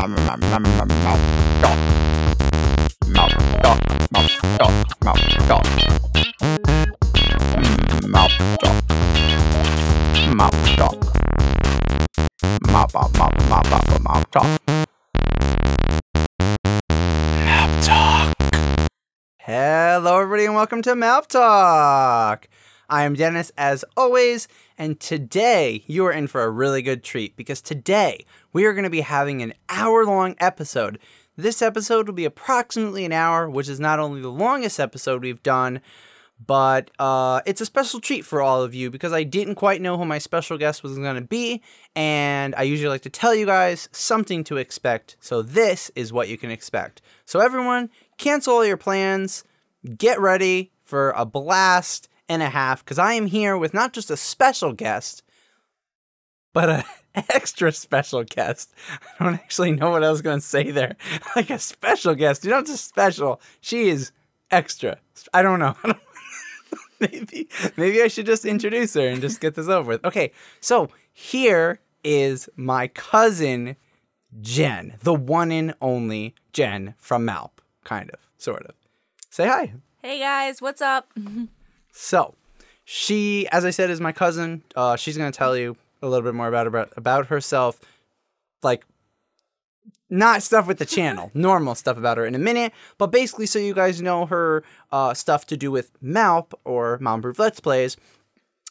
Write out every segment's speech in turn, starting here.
Hello, everybody, and welcome to MALP Talk. I am Dennis, as always, and today you are in for a really good treat because today we are going to be having an hour-long episode. This episode will be approximately an hour, which is not only the longest episode we've done, but it's a special treat for all of you because I didn't quite know who my special guest was going to be, and I usually like to tell you guys something to expect, so this is what you can expect. So everyone, cancel all your plans, get ready for a blast and a half, because I am here with not just a special guest, but an extra special guest. I don't actually know what I was going to say there. Like a special guest. You're not just special. She is extra. I don't know. Maybe I should just introduce her and just get this over with. Okay, so here is my cousin, Jen. The one and only Jen from MALP. Kind of. Sort of. Say hi. Hey guys, what's up? So, she, as I said, is my cousin. She's going to tell you a little bit more about herself. Like, not stuff with the channel. Normal stuff about her in a minute. But basically, so you guys know her stuff to do with MALP, or Mom Proof Let's Plays.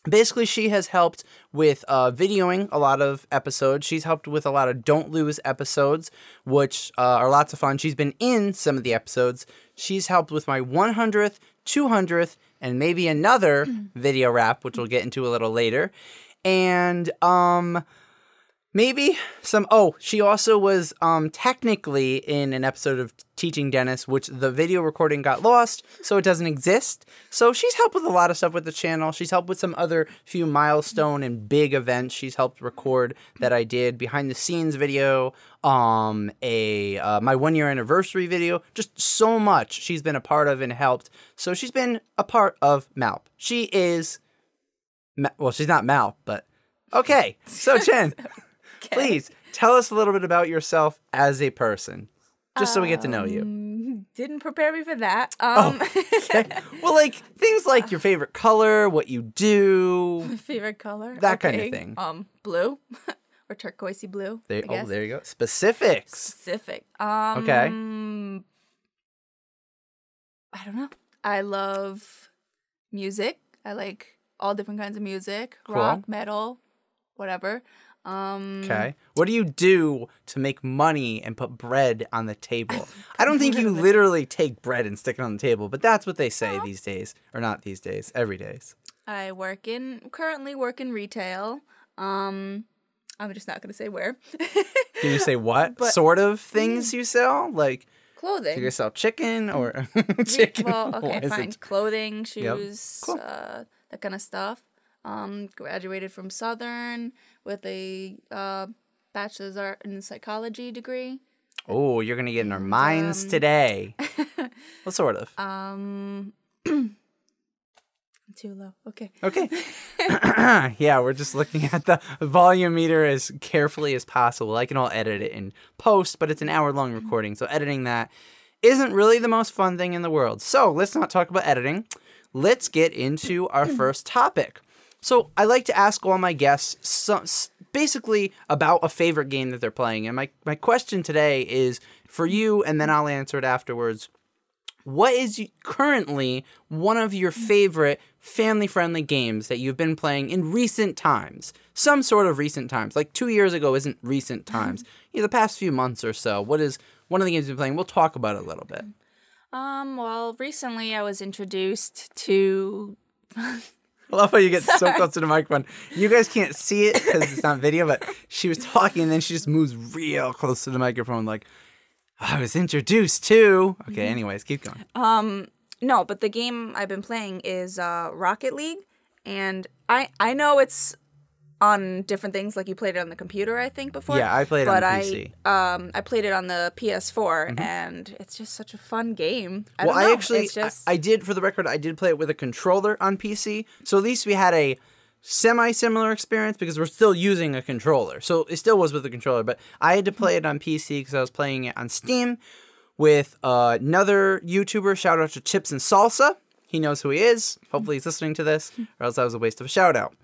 Basically, she has helped with videoing a lot of episodes. She's helped with a lot of Don't Lose episodes, which are lots of fun. She's been in some of the episodes. She's helped with my 100th, 200th, and maybe another video wrap, which we'll get into a little later. And maybe some... Oh, she also was technically in an episode of Teaching Dennis, which the video recording got lost, so it doesn't exist. So she's helped with a lot of stuff with the channel. She's helped with some other few milestone and big events she's helped record that I did. Behind the scenes video, my 1-year anniversary video. Just so much she's been a part of and helped. So she's been a part of MALP. She is... Well, she's not MALP, but... Okay, so Jen... Okay. Please, tell us a little bit about yourself as a person, just so we get to know you. Didn't prepare me for that. Okay. Well, like, things like your favorite color, what you do. Favorite color? That kind of thing. Blue. Or turquoisey blue, I guess. There you go. Specifics. Specific. Okay. I don't know. I love music. I like all different kinds of music. Cool. Rock, metal, whatever. Okay. What do you do to make money and put bread on the table? I don't think you literally take bread and stick it on the table, but that's what they say these days. Or not these days, every days. I currently work in retail. I'm just not going to say where. Can you say what sort of things you sell? Like clothing. Do you sell chicken or chicken? Well, okay, fine. Clothing, shoes, Cool. That kind of stuff. Graduated from Southern with a bachelor's art in psychology degree. Oh, you're gonna get in our minds today. What sort of? Too low. Okay. Okay. Yeah, we're just looking at the volume meter as carefully as possible. I can all edit it in post, but it's an hour-long recording, so editing that isn't really the most fun thing in the world. So let's not talk about editing. Let's get into our first topic. So I like to ask all my guests basically about a favorite game that they're playing. And my question today is for you, and then I'll answer it afterwards. What is currently one of your favorite family-friendly games that you've been playing in recent times? Some sort of recent times. Like 2 years ago isn't recent times. The past few months or so. What is one of the games you've been playing? We'll talk about it a little bit. Well, recently I was introduced to... I love how you get so close to the microphone. You guys can't see it because it's not video, but she was talking and then she just moves real close to the microphone like, I was introduced to... Okay, anyways, keep going. No, but the game I've been playing is Rocket League, and I know it's on different things, like you played it on the computer, I think, before. Yeah, I played it on the PC. I played it on the PS4, and it's just such a fun game. Well, I actually, I did, for the record, I did play it with a controller on PC, so at least we had a semi-similar experience because we're still using a controller. So it still was with a controller, but I had to play it on PC because I was playing it on Steam with another YouTuber. Shout out to Chips and Salsa. He knows who he is. Hopefully he's listening to this, or else that was a waste of a shout out.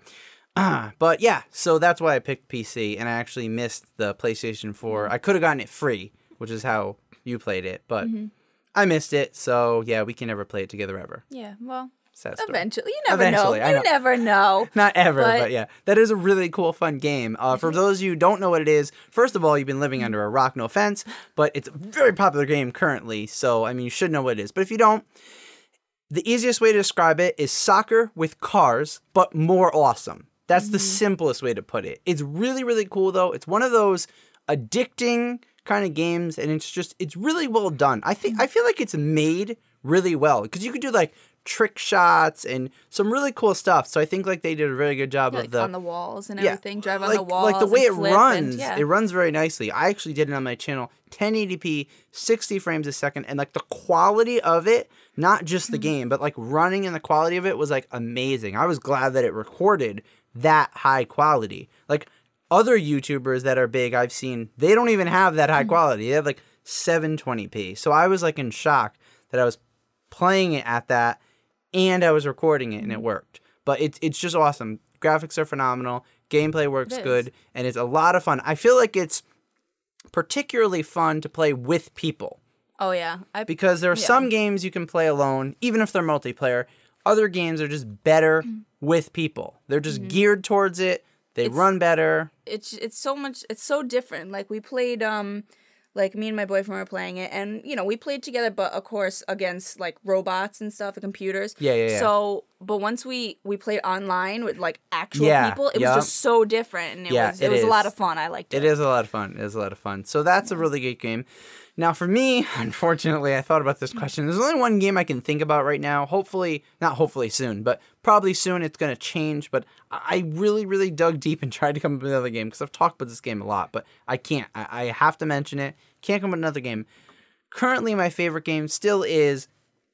But yeah, so that's why I picked PC, and I actually missed the PlayStation 4. I could have gotten it free, which is how you played it, but I missed it, so yeah, we can never play it together ever. Yeah, well, Sad story. eventually. You never know. You never know. Not ever, but yeah. That is a really cool, fun game. For those of you who don't know what it is, first of all, you've been living under a rock, no offense, but it's a very popular game currently, so, I mean, you should know what it is. But if you don't, the easiest way to describe it is soccer with cars, but more awesome. That's the simplest way to put it. It's really, really cool, though. It's one of those addicting kind of games, and it's really well done. I feel like it's made really well, because you could do, like, trick shots and some really cool stuff. So I think like they did a really good job of on the walls and everything. Drive on the walls. Like the way it runs, and, it runs very nicely. I actually did it on my channel, 1080p, 60 frames a second, and like the quality of it, not just the game, but like running and the quality of it was like amazing. I was glad that it recorded that high quality. Like other YouTubers that are big I've seen, they don't even have that high quality. They have like 720p. So I was like in shock that I was playing it at that and I was recording it and it worked. But it's just awesome. Graphics are phenomenal. Gameplay works good. And it's a lot of fun. I feel like it's particularly fun to play with people. Oh, yeah. Because there are some games you can play alone, even if they're multiplayer. Other games are just better with people. They're just geared towards it. They run better. It's so different. Like we played like me and my boyfriend were playing it, and you know we played together, but of course against like robots and stuff, the computers. Yeah. So, but once we played online with like actual people, it was just so different, and it was a lot of fun. I liked it. It is a lot of fun. It is a lot of fun. So that's a really good game. Now for me, unfortunately, I thought about this question. There's only one game I can think about right now. Not hopefully soon, but probably soon it's going to change. But I really, really dug deep and tried to come up with another game because I've talked about this game a lot, but I can't. I have to mention it. Can't come up with another game. Currently, my favorite game still is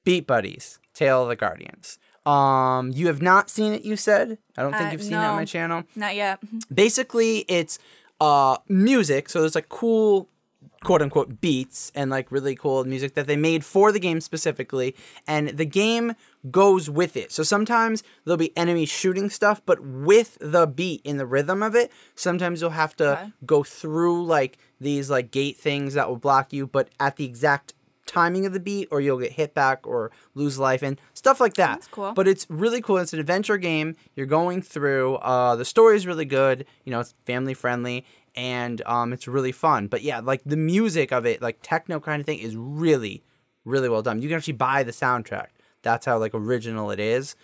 Beat Buddies, Tale of the Guardians. You have not seen it, you said? I don't think you've seen it on my channel. Not yet. Basically, it's music. So there's like cool quote-unquote beats and like really cool music that they made for the game specifically, and the game goes with it. So sometimes there'll be enemies shooting stuff, but with the beat in the rhythm of it, sometimes you'll have to go through like these like gate things that will block you, but at the exact timing of the beat, or you'll get hit back or lose life and stuff like that. That's cool. But it's really cool. It's an adventure game. You're going through. The story is really good. You know, it's family friendly. And it's really fun. But yeah, like the music of it, like techno kind of thing, is really, really well done. You can actually buy the soundtrack. That's how like original it is.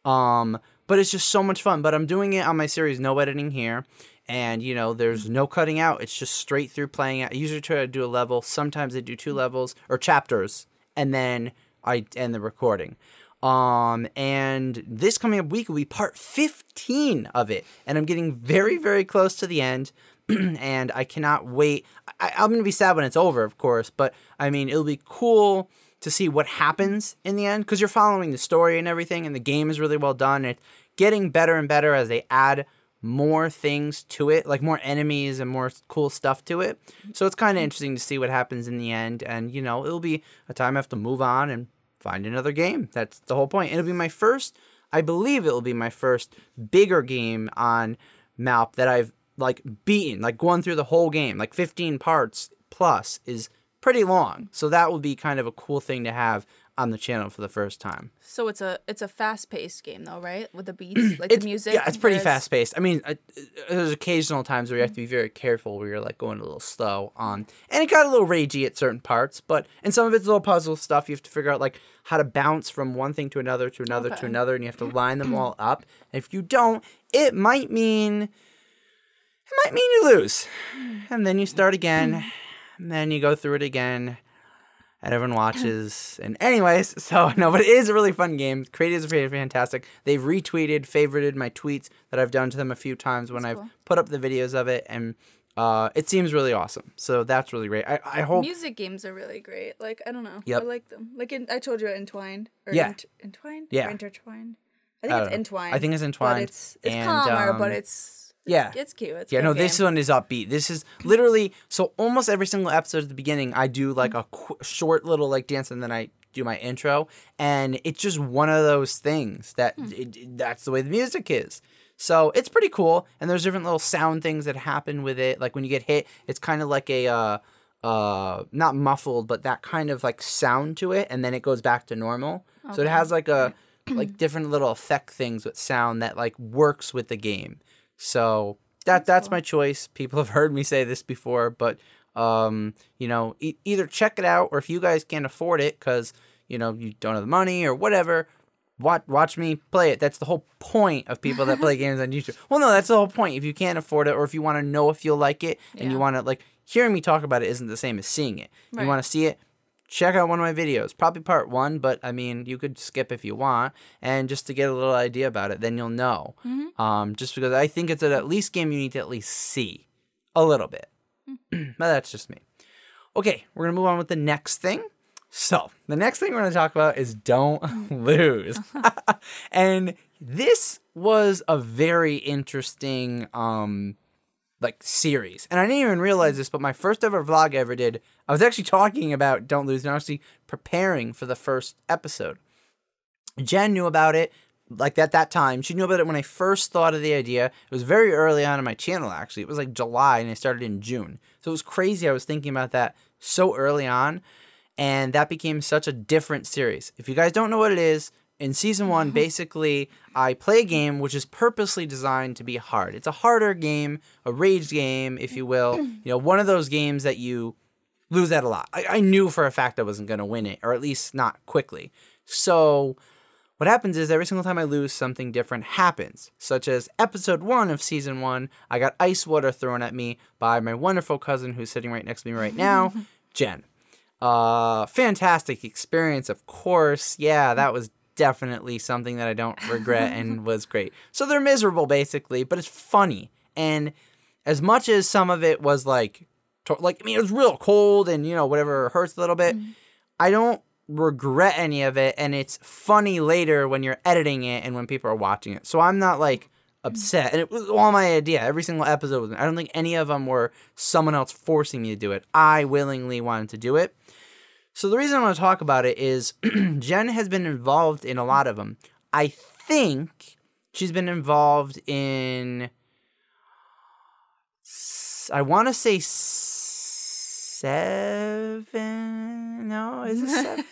But it's just so much fun. But I'm doing it on my series, no editing here. And, you know, there's no cutting out. It's just straight through playing it. I usually try to do a level. Sometimes I do 2 levels or chapters. And then I end the recording. And this coming up week will be part 15 of it. And I'm getting very, very close to the end. And I cannot wait. I'm going to be sad when it's over, of course, but I mean, it'll be cool to see what happens in the end, because you're following the story and everything, and the game is really well done. It's getting better and better as they add more things to it, like more enemies and more cool stuff to it. So it's kind of interesting to see what happens in the end, and you know, it'll be a time I have to move on and find another game. That's the whole point. It'll be my first, I believe it'll be my first bigger game on MALP that I've like beaten, like going through the whole game, like 15 parts plus is pretty long. So that would be kind of a cool thing to have on the channel for the first time. So it's a fast-paced game though, right? With the beats, like the music. Yeah, it's pretty fast-paced. I mean, there's occasional times where you have to be very careful, where you're like going a little slow. And it got a little ragey at certain parts, and some of it's little puzzle stuff. You have to figure out like how to bounce from one thing to another to another to another, and you have to line them all up. And if you don't, it might mean you lose. And then you start again, and then you go through it again, and everyone watches. And anyways, so no, but it is a really fun game. Creators are fantastic. They've retweeted, favorited my tweets that I've done to them a few times when I've put up the videos of it, and it seems really awesome. So that's really great. I hope music games are really great. Like I don't know, Yep. I like them. Like I told you, Entwined or Yeah. Entwined, Yeah. or Intertwined. I think it's entwined. I think it's entwined. But it's calmer, but it's cute. It's no, this one is upbeat. This is literally, so almost every single episode at the beginning, I do like a short little like dance, and then I do my intro, and it's just one of those things that that's the way the music is. So it's pretty cool, and there's different little sound things that happen with it. Like when you get hit, it's kind of like a not muffled, but that kind of like sound to it, and then it goes back to normal. Okay. So it has like a like different little effect things with sound that like works with the game. So that's cool. My choice. People have heard me say this before, but you know, either check it out, or if you guys can't afford it because you know you don't have the money or whatever, watch me play it. That's the whole point of people that play games on YouTube. Well, no, that's the whole point. If you can't afford it, or if you want to know if you'll like it, and you want to like hearing me talk about it isn't the same as seeing it. Right. You want to see it, check out one of my videos, probably part 1, but I mean, you could skip if you want, and just to get a little idea about it, then you'll know. Just because I think it's at least game you need to at least see a little bit. But that's just me. Okay, we're going to move on with the next thing. So, the next thing we're going to talk about is Don't Lose. And this was a very interesting like series. And I didn't even realize this, but my first ever vlog I ever did, I was actually talking about Don't Lose and actually preparing for the first episode. Jen knew about it like at that time. She knew about it when I first thought of the idea. It was very early on in my channel, actually. It was like July, and I started in June. So it was crazy. I was thinking about that so early on, and that became such a different series. If you guys don't know what it is, in Season 1, basically, I play a game which is purposely designed to be hard. It's a harder game, a rage game, if you will. You know, one of those games that you lose at a lot. I knew for a fact I wasn't going to win it, or at least not quickly. So what happens is every single time I lose, something different happens. Such as Episode 1 of Season 1, I got ice water thrown at me by my wonderful cousin who's sitting right next to me right now, Jen. Fantastic experience, of course. Yeah, that was definitely something that I don't regret and was great. So they're miserable, basically, but it's funny. And as much as some of it was like, I mean, it was real cold and, you know, whatever, hurts a little bit, I don't regret any of it, and it's funny later when you're editing it and when people are watching it. So I'm not, like, upset. And it was all my idea. Every single episode was, I don't think any of them were someone else forcing me to do it. I willingly wanted to do it. So the reason I want to talk about it is Jen has been involved in a lot of them. I think she's been involved in, I want to say 7. No, is it 7?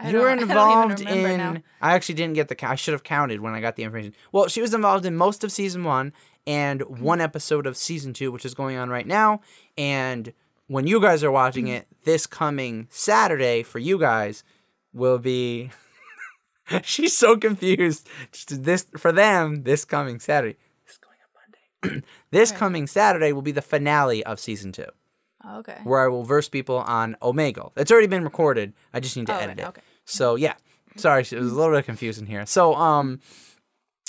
You were involved in, now. I actually didn't get the, I should have counted when I got the information. Well, she was involved in most of Season 1 and 1 episode of Season 2, which is going on right now. And when you guys are watching it, this coming Saturday for you guys will be, she's so confused. This, for them, this coming Saturday, this is going on Monday. This coming Saturday will be the finale of Season 2. Oh, okay. Where I will verse people on Omegle. It's already been recorded. I just need to edit it. Okay. So yeah, sorry, it was a little bit confusing here. So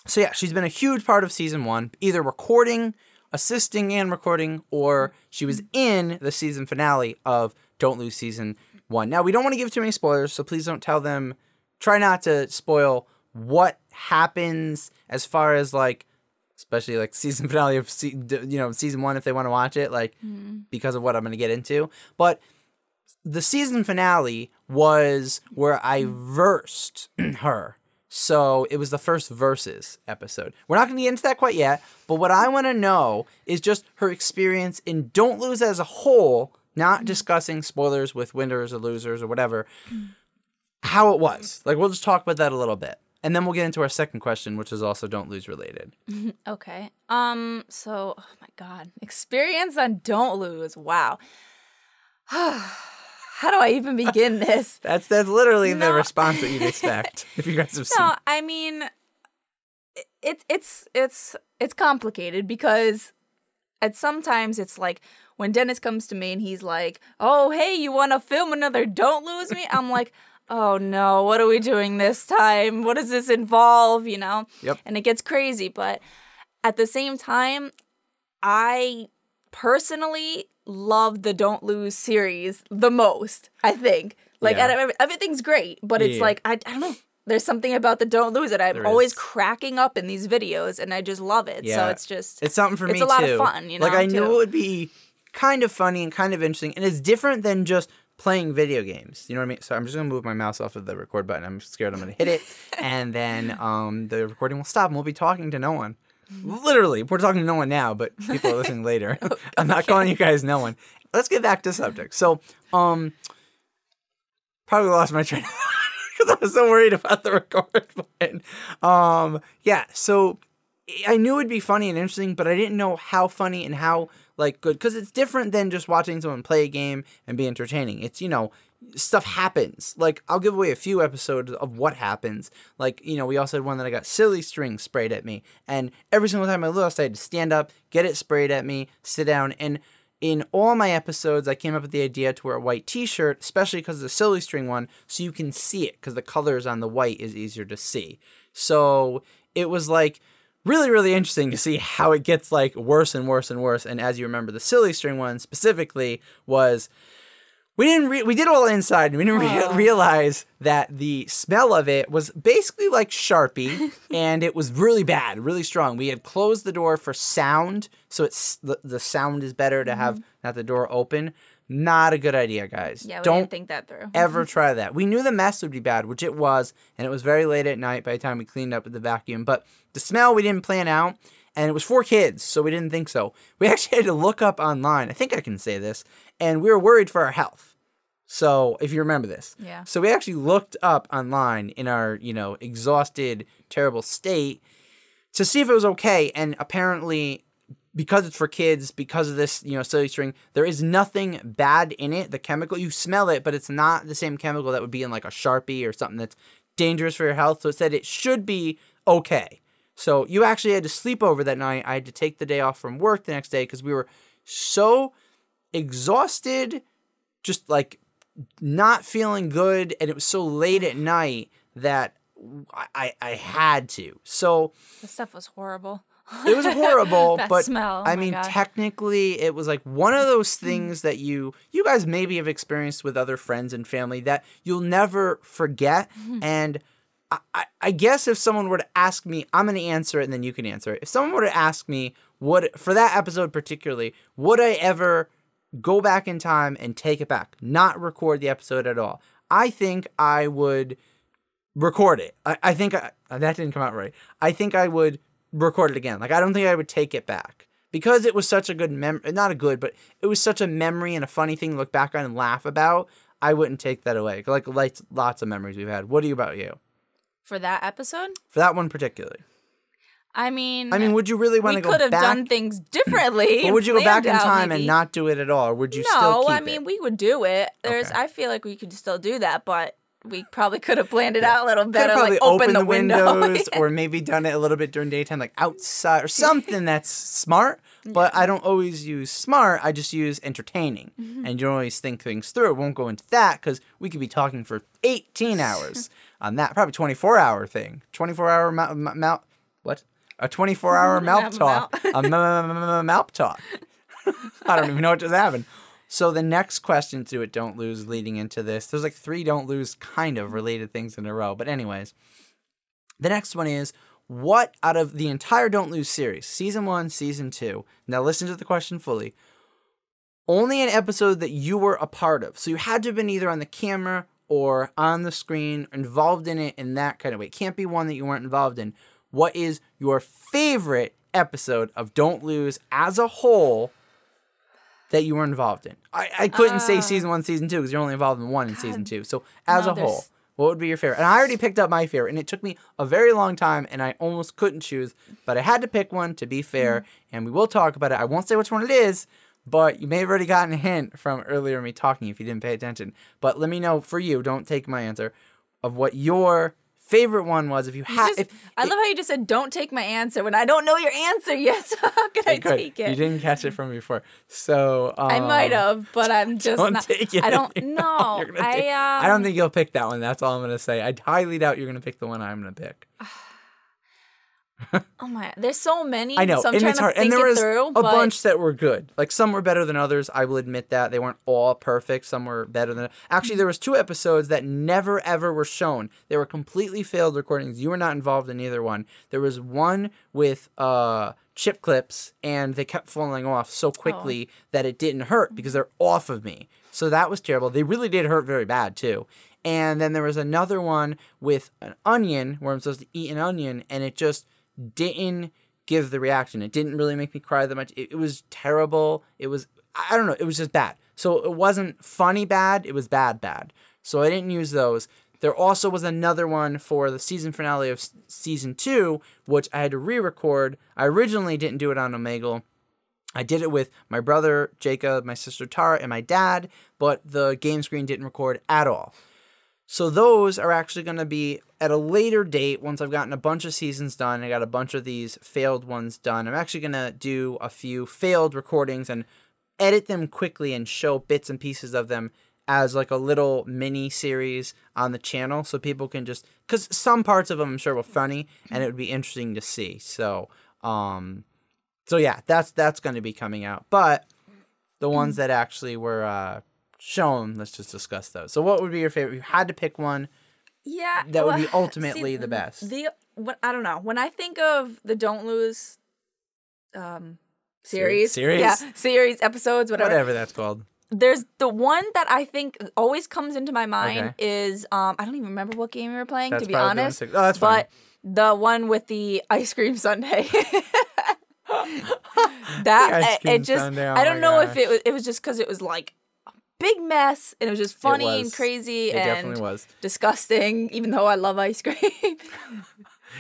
so yeah, she's been a huge part of Season 1, either recording, assisting and recording, or she was in the season finale of Don't Lose Season 1. Now, we don't want to give too many spoilers, so please don't tell them, try not to spoil what happens as far as, like, especially, like, season finale of, Season 1 if they want to watch it, like, because of what I'm going to get into. But the season finale was where I versed her. So it was the first Versus episode. We're not going to get into that quite yet, but what I want to know is just her experience in Don't Lose as a whole, not discussing spoilers with winners or losers or whatever, how it was. Like, we'll just talk about that a little bit. And then we'll get into our second question, which is also Don't Lose related. Okay. So, oh my God. Experience on Don't Lose. Wow. How do I even begin this? That's literally the response that you'd expect if you guys have seen. No, I mean, it's complicated because sometimes it's like when Dennis comes to me and he's like, "Oh, hey, you want to film another Don't Lose Me?" I'm like, "Oh no, what are we doing this time? What does this involve?" You know? Yep. And it gets crazy, but at the same time, I personally love the Don't Lose series the most, I think. Like, everything's great, but it's like, I don't know. there's something about the Don't Lose It. I'm There always is. cracking up in these videos, and I just love it. So it's just it's something for me it's a lot too. of fun, you know. Like I knew too. it would be kind of funny and kind of interesting, and it's different than just playing video games. You know what I mean? So I'm just gonna move my mouse off of the record button. I'm scared I'm gonna hit it, and then the recording will stop, and we'll be talking to no one. Literally, we're talking to no one now, but people are listening later. I'm not calling you guys no one. Let's get back to subject. So, probably lost my train of thought because I was so worried about the record button. Yeah, so I knew it'd be funny and interesting, but I didn't know how funny and how like good, because it's different than just watching someone play a game and be entertaining. It's, you know, stuff happens. Like, I'll give away a few episodes of what happens. Like, you know, we also had one that I got silly string sprayed at me, and every single time I lost, I had to stand up, get it sprayed at me, sit down, and in all my episodes, I came up with the idea to wear a white t-shirt, especially because of the silly string one, so you can see it, because the colors on the white is easier to see. So it was like really, really interesting to see how it gets like worse and worse and worse. And as you remember, the silly string one specifically was we did it all inside, and we didn't realize that the smell of it was basically like Sharpie, and it was really bad, really strong. We had closed the door for sound, so it's the sound is better to have the door open. Not a good idea, guys. Yeah, we Don't didn't think that through. ever try that. We knew the mess would be bad, which it was, and it was very late at night by the time we cleaned up with the vacuum. But the smell we didn't plan out, and it was for kids, so we didn't think so. We actually had to look up online. I think I can say this, and we were worried for our health. So, if you remember this. Yeah. So, we actually looked up online in our, you know, exhausted, terrible state to see if it was okay. And apparently, because it's for kids, because of this, you know, silly string, there is nothing bad in it. The chemical, you smell it, but it's not the same chemical that would be in like a Sharpie or something that's dangerous for your health. So, it said it should be okay. So, you actually had to sleep over that night. I had to take the day off from work the next day because we were so exhausted, just like not feeling good, and it was so late at night that I had to. So The stuff was horrible. it was horrible, That but smell, I oh my mean, God. technically, it was like one of those things that you guys maybe have experienced with other friends and family that you'll never forget. And I guess if someone were to ask me, I'm going to answer it, and then you can answer it. If someone were to ask me, for that episode particularly, would I ever go back in time and take it back, not record the episode at all? I think I would record it. I think that didn't come out right. I think I would record it again. Like, I don't think I would take it back because it was such a good not a good, but it was such a memory and a funny thing to look back on and laugh about. I wouldn't take that away. Like lots of memories we've had. What about you? For that episode? For that one particularly. I mean, would you really want to go back? We could have done things differently. But would you go back in planned out, time maybe. and not do it at all, or would you No, still keep I mean, we would do it. Okay. I feel like we could still do that, but we probably could have planned it out a little Could better, have probably like open the windows window. or maybe done it a little bit during daytime, like outside or something that's smart. But I don't always use smart. I just use entertaining. And you don't always think things through. Won't go into that because we could be talking for 18 hours on that. Probably 24-hour thing. 24-hour what? A 24-hour MALP Talk. A MALP Talk. I don't even know what just happened. So the next question to it, Don't Lose, leading into this. There's like 3 Don't Lose kind of related things in a row. But anyways, the next one is, what out of the entire Don't Lose series, season 1, season 2, now listen to the question fully, only an episode that you were a part of. So you had to have been either on the camera or on the screen, involved in it in that kind of way. It can't be one that you weren't involved in. What is your favorite episode of Don't Lose as a whole that you were involved in? I couldn't say season 1, season 2 because you're only involved in one in season 2. So as a whole, what would be your favorite? And I already picked up my favorite, and it took me a very long time, and I almost couldn't choose, but I had to pick one to be fair, and we will talk about it. I won't say which one it is, but you may have already gotten a hint from earlier me talking if you didn't pay attention. But let me know for you, don't take my answer, of what your favorite one was. If you have, I love how you just said, "Don't take my answer" when I don't know your answer yet. So how can I take it? You didn't catch it from before, so I might have, but I'm just don't not. take it. I don't know. I don't think you'll pick that one. That's all I'm gonna say. I highly doubt you're gonna pick the one I'm gonna pick. Oh my, there's so many. I know, so I'm and trying it's to hard. think And there it was through, a but bunch that were good. Like some were better than others. I will admit that they weren't all perfect. Some were better than. Actually, there was 2 episodes that never ever were shown. They were completely failed recordings. You were not involved in either one. There was one with chip clips, and they kept falling off so quickly that it didn't hurt because they're off of me. So that was terrible. They really did hurt very bad too. And then there was another one with an onion where I'm supposed to eat an onion, and it just didn't give the reaction. It didn't really make me cry that much. It was terrible. It was, I don't know, it was just bad. So it wasn't funny bad, it was bad. So I didn't use those. There also was another one for the season finale of season 2, which I had to re-record. I originally didn't do it on Omegle. I did it with my brother, Jacob, my sister, Tara, and my dad, but the game screen didn't record at all. So those are actually going to be at a later date once I've gotten a bunch of seasons done. I got a bunch of these failed ones done. I'm actually going to do a few failed recordings and edit them quickly and show bits and pieces of them as like a little mini series on the channel so people can just, because some parts of them I'm sure were funny and it would be interesting to see. So yeah, that's going to be coming out. But the ones that actually were shown, let's just discuss those. So what would be your favorite? You had to pick one. Yeah, that would be ultimately the best. I don't know. When I think of the Don't Lose series, series episodes, whatever that's called. There's the one that I think always comes into my mind is I don't even remember what game we were playing, to be honest. That's fine. But the one with the ice cream sundae. That it just I don't know if it was just because it was like a big mess and it was just funny and crazy and definitely was disgusting, even though I love ice cream.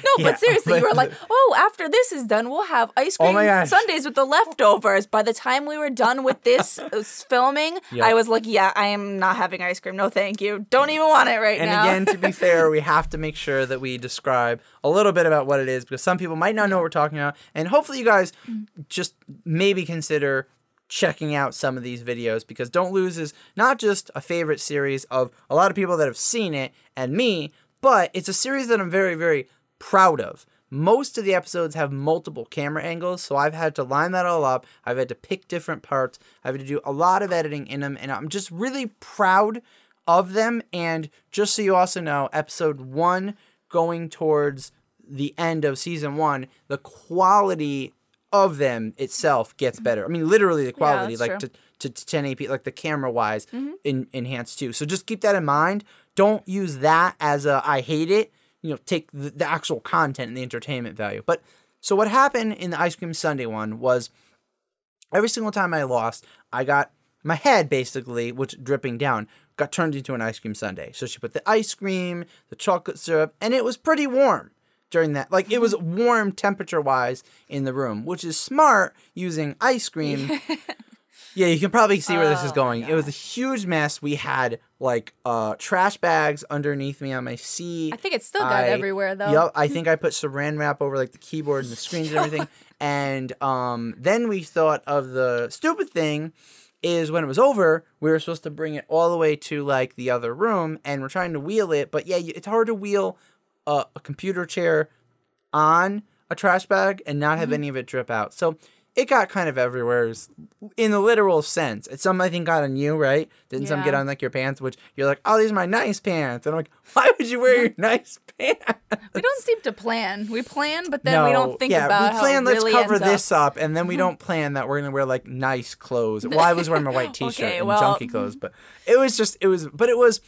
No, but seriously, you were like, oh, after this is done, we'll have ice cream sundaes with the leftovers. By the time we were done with this filming, I was like, yeah, I am not having ice cream. No, thank you. Don't even want it now. And again, to be fair, we have to make sure that we describe a little bit about what it is because some people might not know what we're talking about. And hopefully you guys just maybe consider checking out some of these videos because Don't Lose is not just a favorite series of a lot of people that have seen it and me, but it's a series that I'm very, very proud of. Most of the episodes have multiple camera angles, so I've had to line that all up. I've had to pick different parts. I've had to do a lot of editing in them, and I'm just really proud of them. And just so you also know, episode 1 going towards the end of season 1, the quality of them itself gets better. I mean, literally the quality, like to 1080p, like the camera wise, enhanced too. So just keep that in mind. Don't use that as a I hate it. You know, take the actual content and the entertainment value. But so what happened in the ice cream sundae one was every single time I lost, I got my head basically, which dripping down, got turned into an ice cream sundae. So she put the ice cream, the chocolate syrup, and it was pretty warm during that. Like it was warm temperature wise in the room, which is smart using ice cream. Yeah, you can probably see where this is going. It was a huge mess. We had like trash bags underneath me on my seat. I think it's still got everywhere though. Yep, I think I put saran wrap over like the keyboard and the screens and everything. And then we thought of the stupid thing is when it was over, we were supposed to bring it all the way to like the other room and we're trying to wheel it. But yeah, it's hard to wheel a computer chair on a trash bag and not have any of it drip out. So it got kind of everywhere in the literal sense. It's some, I think, got on you, right? Didn't some get on like your pants, which you're like, oh, these are my nice pants. And I'm like, why would you wear your nice pants? We don't seem to plan. We plan, but then we don't think about we plan, how it really let's cover ends this up. And then we don't plan that we're going to wear like nice clothes. Well, I was wearing my white t-shirt and junky clothes, but it was,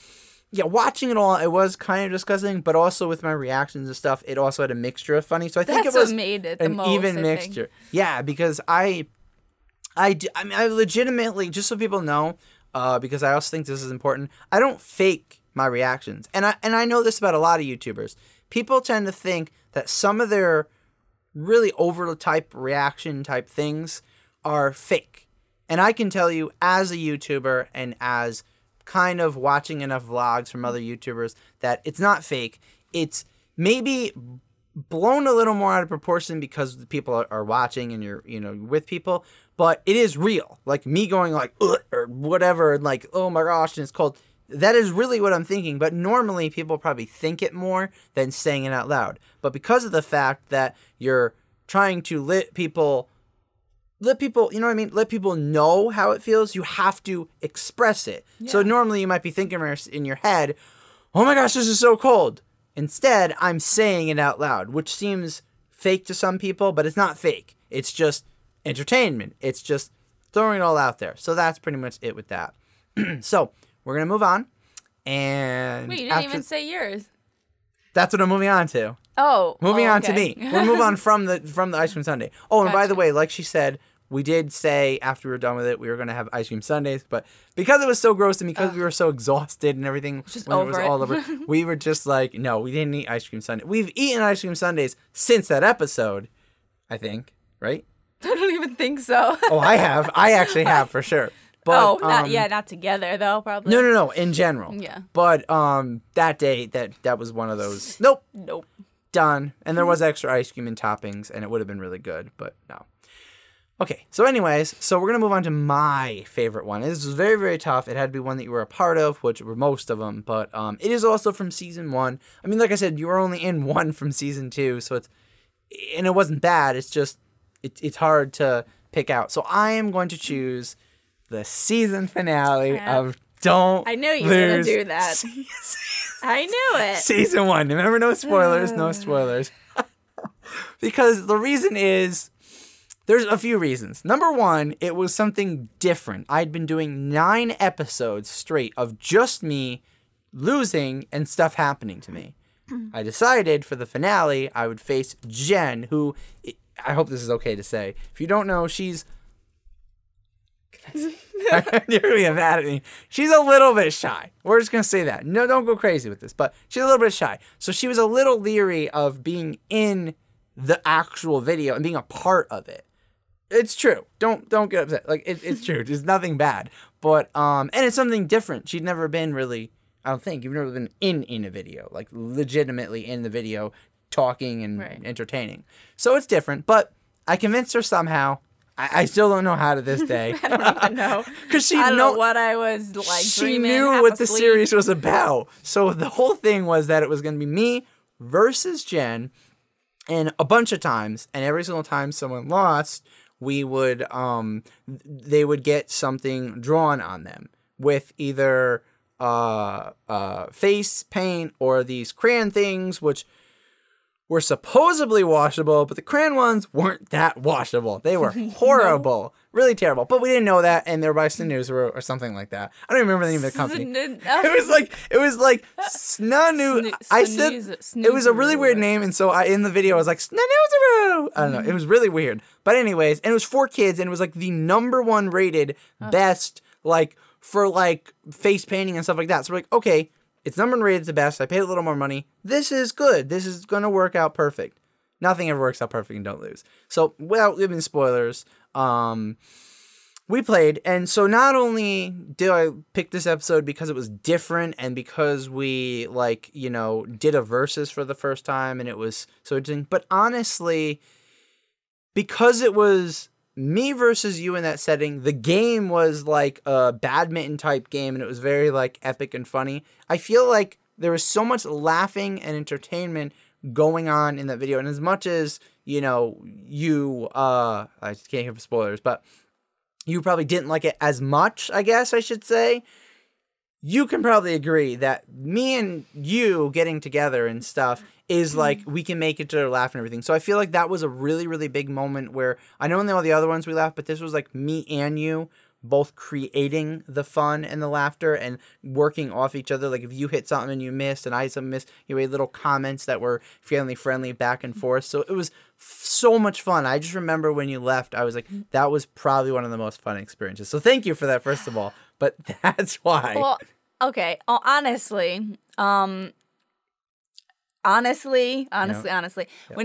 yeah, watching it all, it was kind of disgusting, but also with my reactions and stuff, it also had a mixture of funny. So I think it was what made it the an most, even mixture. Yeah, because I legitimately, just so people know, because I also think this is important, I don't fake my reactions. And I know this about a lot of YouTubers. People tend to think that some of their really over-the-type reaction type things are fake. And I can tell you, as a YouTuber and as kind of watching enough vlogs from other YouTubers, that it's not fake. It's maybe blown a little more out of proportion because the people are watching and you're with people, but it is real. Like me going like ugh, or whatever, and like, oh my gosh, and it's cold. that is really what I'm thinking. But normally people probably think it more than saying it out loud. But because of the fact that you're trying to let people, you know what I mean? Let people know how it feels. You have to express it. Yeah. So normally you might be thinking in your head, oh my gosh, this is so cold. Instead, I'm saying it out loud, which seems fake to some people, but it's not fake. It's just entertainment. It's just throwing it all out there. So that's pretty much it with that. So we're going to move on. And wait, you didn't even say yours. That's what I'm moving on to. Oh. Moving on to okay. me. We'll move on from the ice cream sundae. Oh, and by the Gotcha. way, like she said, we did say after we were done with it, we were going to have ice cream sundaes, but because it was so gross and because we were so exhausted and everything Just when it over was it. all over, we were just like, no, we didn't eat ice cream sundae. We've eaten ice cream sundaes since that episode, I think, right? I don't even think so. Oh, I have. I actually have for sure. But, not together though, probably. No, in general. Yeah. But that day, that was one of those, nope, done. And there was extra ice cream and toppings, and it would have been really good, but no. Okay, so anyways, we're going to move on to my favorite one. This was very, very tough. It had to be one that you were a part of, which were most of them, but it is also from season 1. I mean, like I said, you were only in one from season 2, so and it wasn't bad. It's just, it's hard to pick out. So I am going to choose the season finale of Don't I knew you were going Lose to do that. I knew it. Season 1. Remember, no spoilers, no spoilers. Because the reason is, there's a few reasons. Number 1, it was something different. I'd been doing 9 episodes straight of just me losing and stuff happening to me. I decided for the finale I would face Jen, who, I hope this is okay to say. If you don't know, she's... You're going to get mad at me. She's a little bit shy. We're just going to say that. No, don't go crazy with this, but she's a little bit shy. So she was a little leery of being in the actual video and being a part of it. It's true. Don't get upset. Like it's true. There's nothing bad. But and it's something different. She'd never been really, I don't think, you've never been in a video, like legitimately in the video, talking and entertaining. So it's different. But I convinced her somehow. I still don't know how to this day. I don't even know. Because I don't know what I was like. She knew what the series was about. So the whole thing was that it was going to be me versus Jen, and a bunch of times, and every single time someone lost, we would they would get something drawn on them with either face paint or these crayon things, which were supposedly washable, but the crayon ones weren't that washable. They were horrible. Really terrible. But we didn't know that, and they were by Snooze or something like that. I don't even remember the name of the company. It was like Snoo. I said it was a really weird name, and so in the video I was like Snoo. I don't know. It was really weird. But anyways, and it was for kids, and it was like the #1 rated best, like for like face painting and stuff like that. So we're like, okay, it's #1 rated the best. I paid a little more money. This is good. This is gonna work out perfect. Nothing ever works out perfect and Don't Lose. So without giving spoilers, we played, and so not only did I pick this episode because it was different and because we did a versus for the first time and it was so interesting, but honestly, because it was me versus you in that setting, the game was like a badminton type game and it was very like epic and funny. I feel like there was so much laughing and entertainment going on in that video, and as much as I can't give spoilers, but you probably didn't like it as much, I guess I should say, you can probably agree that me and you getting together and stuff is like, we can make each other laugh and everything. So I feel like that was a really, really big moment where I know in all the other ones we laughed, but this was like me and you both creating the fun and the laughter and working off each other. Like if you hit something and you missed and I hit something missed, you made little comments that were family friendly back and forth. So it was so much fun. I just remember when you left, I was like, that was probably one of the most fun experiences. So thank you for that, first of all. But that's why. Well, okay. Honestly, when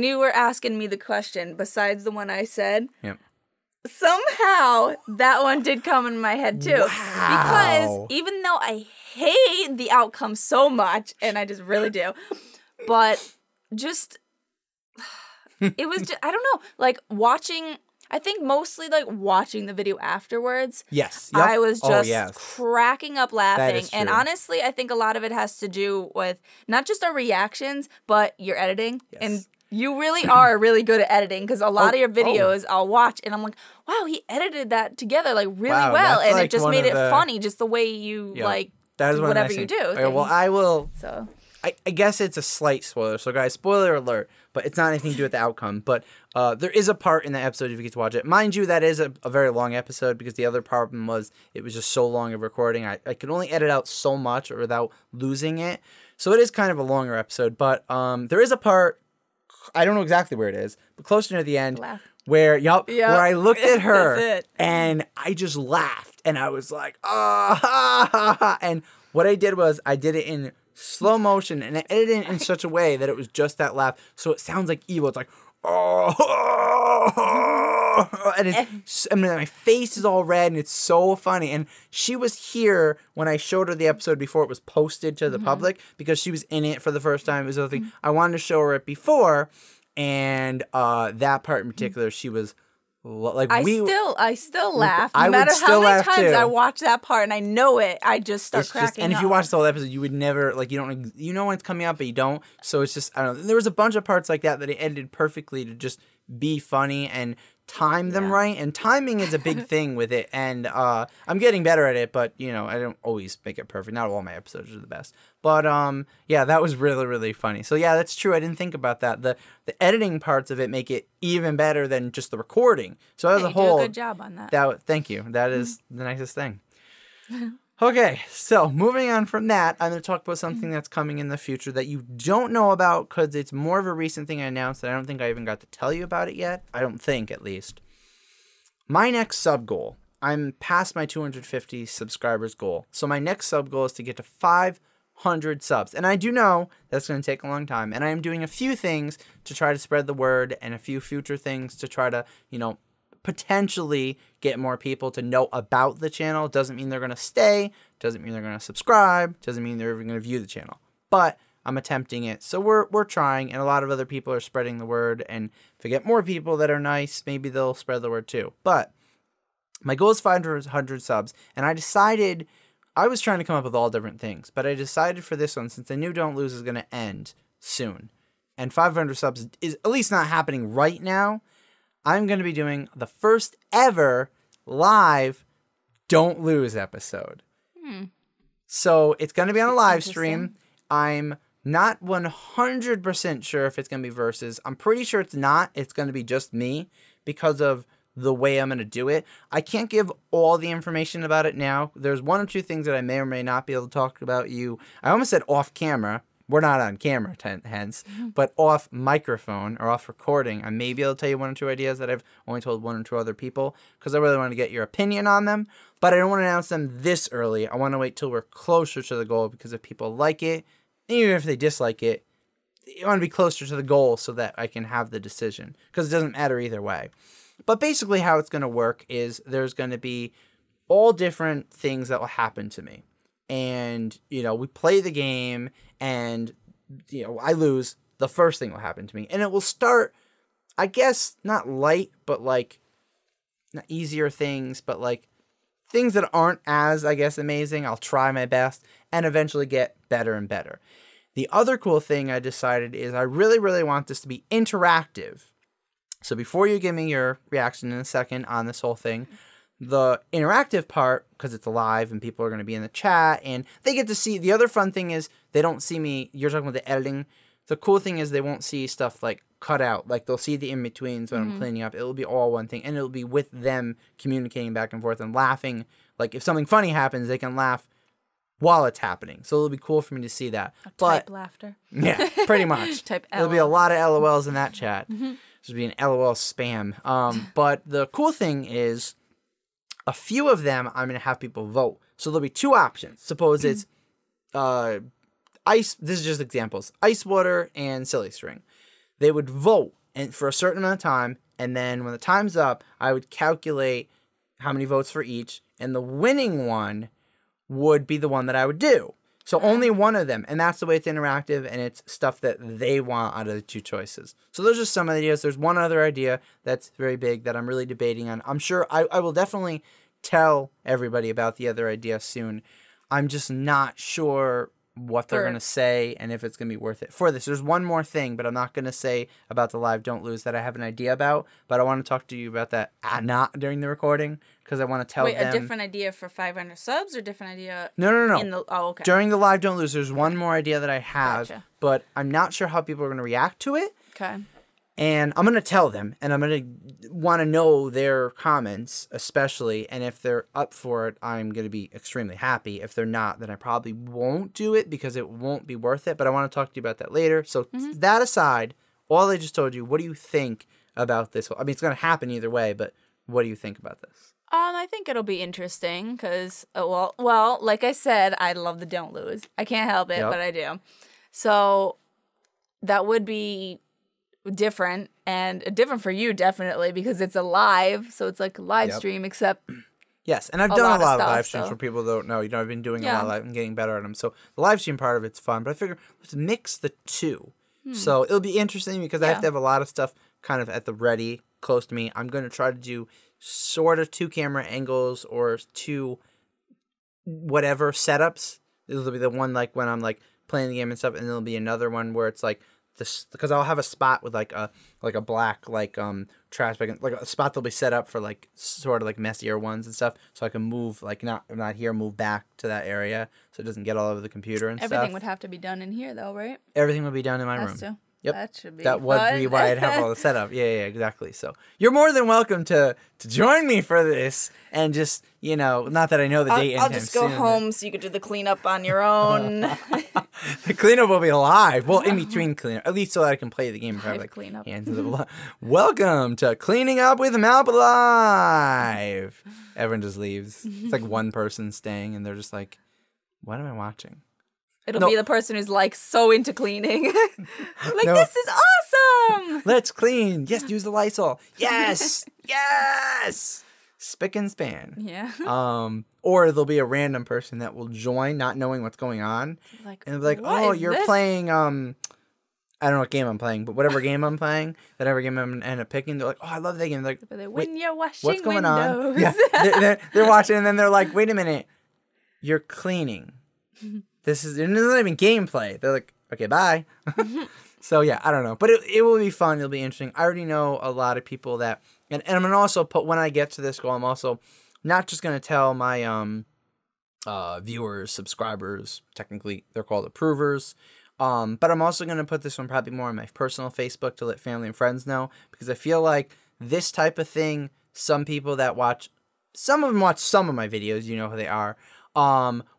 you were asking me the question, besides the one I said, somehow that one did come in my head too. Wow. Because even though I hate the outcome so much, and I just really do, but just, it was just, I don't know, like watching I think mostly like watching the video afterwards. Yes. Yep. I was just yes. cracking up laughing. is And true. honestly, I think a lot of it has to do with not just our reactions, but your editing. Yes. And you really are really good at editing because a lot of your videos I'll watch and I'm like, wow, he edited that together like really Wow, well. that's And like it just one made of it the- funny, just the way you like That is do one of the whatever nice you things. do. Okay, well, things. I will. So I guess it's a slight spoiler. So, guys, spoiler alert, but it's not anything to do with the outcome. But there is a part in the episode if you get to watch it. Mind you, that is a very long episode because the other problem was it was just so long of recording. I could only edit out so much without losing it. So it is kind of a longer episode. But there is a part, I don't know exactly where it is, but closer near the end, where where I looked at her That's it. and I just laughed. And I was like, ah, ha, ha, ha. And what I did was I did it in slow motion and I edited it in such a way that it was just that laugh. So it sounds like evil. It's like, oh, and it's, I mean, my face is all red and it's so funny. And she was here when I showed her the episode before it was posted to the public because she was in it for the first time. It was the thing. I wanted to show her it before. And that part in particular, she was like, I still laugh. I No would matter still how many laugh, times too. I watch that part and I know it, I just start It's cracking just, and up. if you watch the whole episode, you would never, like, you don't, you know when it's coming up, but you don't. So it's just, I don't know. There was a bunch of parts like that I edited perfectly to just be funny and time them right. And timing is a big thing with it. And I'm getting better at it, but, you know, I don't always make it perfect. Not all my episodes are the best. But, yeah, that was really, really funny. So, yeah, that's true. I didn't think about that. The editing parts of it make it even better than just the recording. So as a whole, do a good job on that. Thank you. That is the nicest thing. Okay, so moving on from that, I'm going to talk about something that's coming in the future that you don't know about because it's more of a recent thing I announced that I don't think I even got to tell you about it yet. I don't think, at least. My next sub goal. I'm past my 250 subscribers goal. So my next sub goal is to get to 500 subs. And I do know that's going to take a long time. And I am doing a few things to try to spread the word and a few future things to try to, you know, potentially get more people to know about the channel. Doesn't mean they're going to stay. Doesn't mean they're going to subscribe. Doesn't mean they're even going to view the channel. But I'm attempting it. So we're trying, and a lot of other people are spreading the word. And if we get more people that are nice, maybe they'll spread the word too. But my goal is 500 subs, and I decided I was trying to come up with all different things, but I decided for this one, since I knew Don't Lose is going to end soon, and 500 subs is at least not happening right now, I'm going to be doing the first ever live Don't Lose episode. So it's going to be on a live stream. I'm not 100% sure if it's going to be versus. I'm pretty sure it's not. It's going to be just me because of the way I'm going to do it. I can't give all the information about it now. There's one or two things that I may or may not be able to talk about I almost said off camera. We're not on camera, hence, but off microphone or off recording. I may be able to tell you one or two ideas that I've only told one or two other people because I really want to get your opinion on them. But I don't want to announce them this early. I want to wait till we're closer to the goal because if people like it, even if they dislike it, I want to be closer to the goal so that I can have the decision because it doesn't matter either way. But basically how it's going to work is there's going to be all different things that will happen to me. And, you know, we play the game and, you know, I lose. The first thing will happen to me. And it will start, I guess, not light, but like, not easier things, but like things that aren't as, I guess, amazing. I'll try my best and eventually get better and better. The other cool thing I decided is I really, really want this to be interactive. So before you give me your reaction in a second on this whole thing, the interactive part, because it's live and people are going to be in the chat and they get to see, the other fun thing is they don't see me, you're talking about the editing. The cool thing is they won't see stuff like cut out. Like they'll see the in-betweens when I'm cleaning up. It'll be all one thing and it'll be with them communicating back and forth and laughing. Like if something funny happens, they can laugh while it's happening. So it'll be cool for me to see that. Type laughter. Yeah, pretty much. Type There'll be a lot of LOLs in that chat. There'll be an LOL spam. But the cool thing is a few of them I'm going to have people vote. So there'll be two options. Suppose it's ice. This is just examples. Ice water and silly string. They would vote and for a certain amount of time. And then when the time's up, I would calculate how many votes for each. And the winning one would be the one that I would do. So only one of them, and that's the way it's interactive, and it's stuff that they want out of the two choices. So those are some ideas. There's one other idea that's very big that I'm really debating on. I'm sure I will definitely tell everybody about the other idea soon. I'm just not sure what they're going to say and if it's going to be worth it for this. There's one more thing, but I'm not going to say about the live Don't Lose that I have an idea about, but I want to talk to you about that not during the recording because I want to tell them. Wait, a different idea for 500 subs or different idea? No. Okay. During the live Don't Lose, there's one more idea that I have, but I'm not sure how people are going to react to it. Okay. And I'm going to tell them, and I'm going to want to know their comments, especially. And if they're up for it, I'm going to be extremely happy. If they're not, then I probably won't do it because it won't be worth it. But I want to talk to you about that later. So that aside, all I just told you, what do you think about this? I mean, it's going to happen either way, but what do you think about this? I think it'll be interesting because, well, like I said, I love the Don't Lose. I can't help it, but I do. So that would be different, and different for you definitely because it's a live, so it's like a live stream, except yes, and I've done a lot of live streams so. For people who don't know. You know, I've been doing a lot of live and getting better at them. So the live stream part of it's fun, but I figure let's mix the two. So it'll be interesting because I have to have a lot of stuff kind of at the ready, close to me. I'm going to try to do sort of 2 camera angles or 2 whatever setups. This will be the one like when I'm like playing the game and stuff, and there'll be another one where it's like this because I'll have a spot with like a black like trash bag, like a spot that'll be set up for like sort of like messier ones and stuff, so I can move like not here, move back to that area so it doesn't get all over the computer and stuff. Everything would have to be done in here though, right? Everything would be done in my room. To. Yep. That should be That would fun. be why I'd have all the setup. Yeah, exactly. So you're more than welcome to join me for this and just, you know, not that I know the date. I'll just go home so you could do the cleanup on your own. The cleanup will be live. Well, in between cleanup, at least so that I can play the game. Live cleanup. Welcome to Cleaning Up with MALP Live. Everyone just leaves. It's like one person staying, and they're just like, "What am I watching?" It'll be the person who's like so into cleaning. This is awesome. Let's clean. Yes, use the Lysol. Yes. Yes. Spick and span. Yeah. Or there'll be a random person that will join not knowing what's going on. Like, and they'll be like, "Oh, you're playing I don't know what game I'm playing, but whatever game I'm playing, whatever game I'm end up picking, they're like, "Oh, I love that game." They're like, when you're washing what's going windows. on? Yeah. They're watching and then they're like, "Wait a minute. You're cleaning." This is not even gameplay. They're like, "Okay, bye." So yeah, I don't know, but it will be fun. It'll be interesting. I already know a lot of people that, and I'm gonna also put when I get to this goal, I'm also not just gonna tell my viewers, subscribers. Technically, they're called approvers. But I'm also gonna put this one probably more on my personal Facebook to let family and friends know because I feel like this type of thing. Some people that watch, some of them watch some of my videos. You know who they are.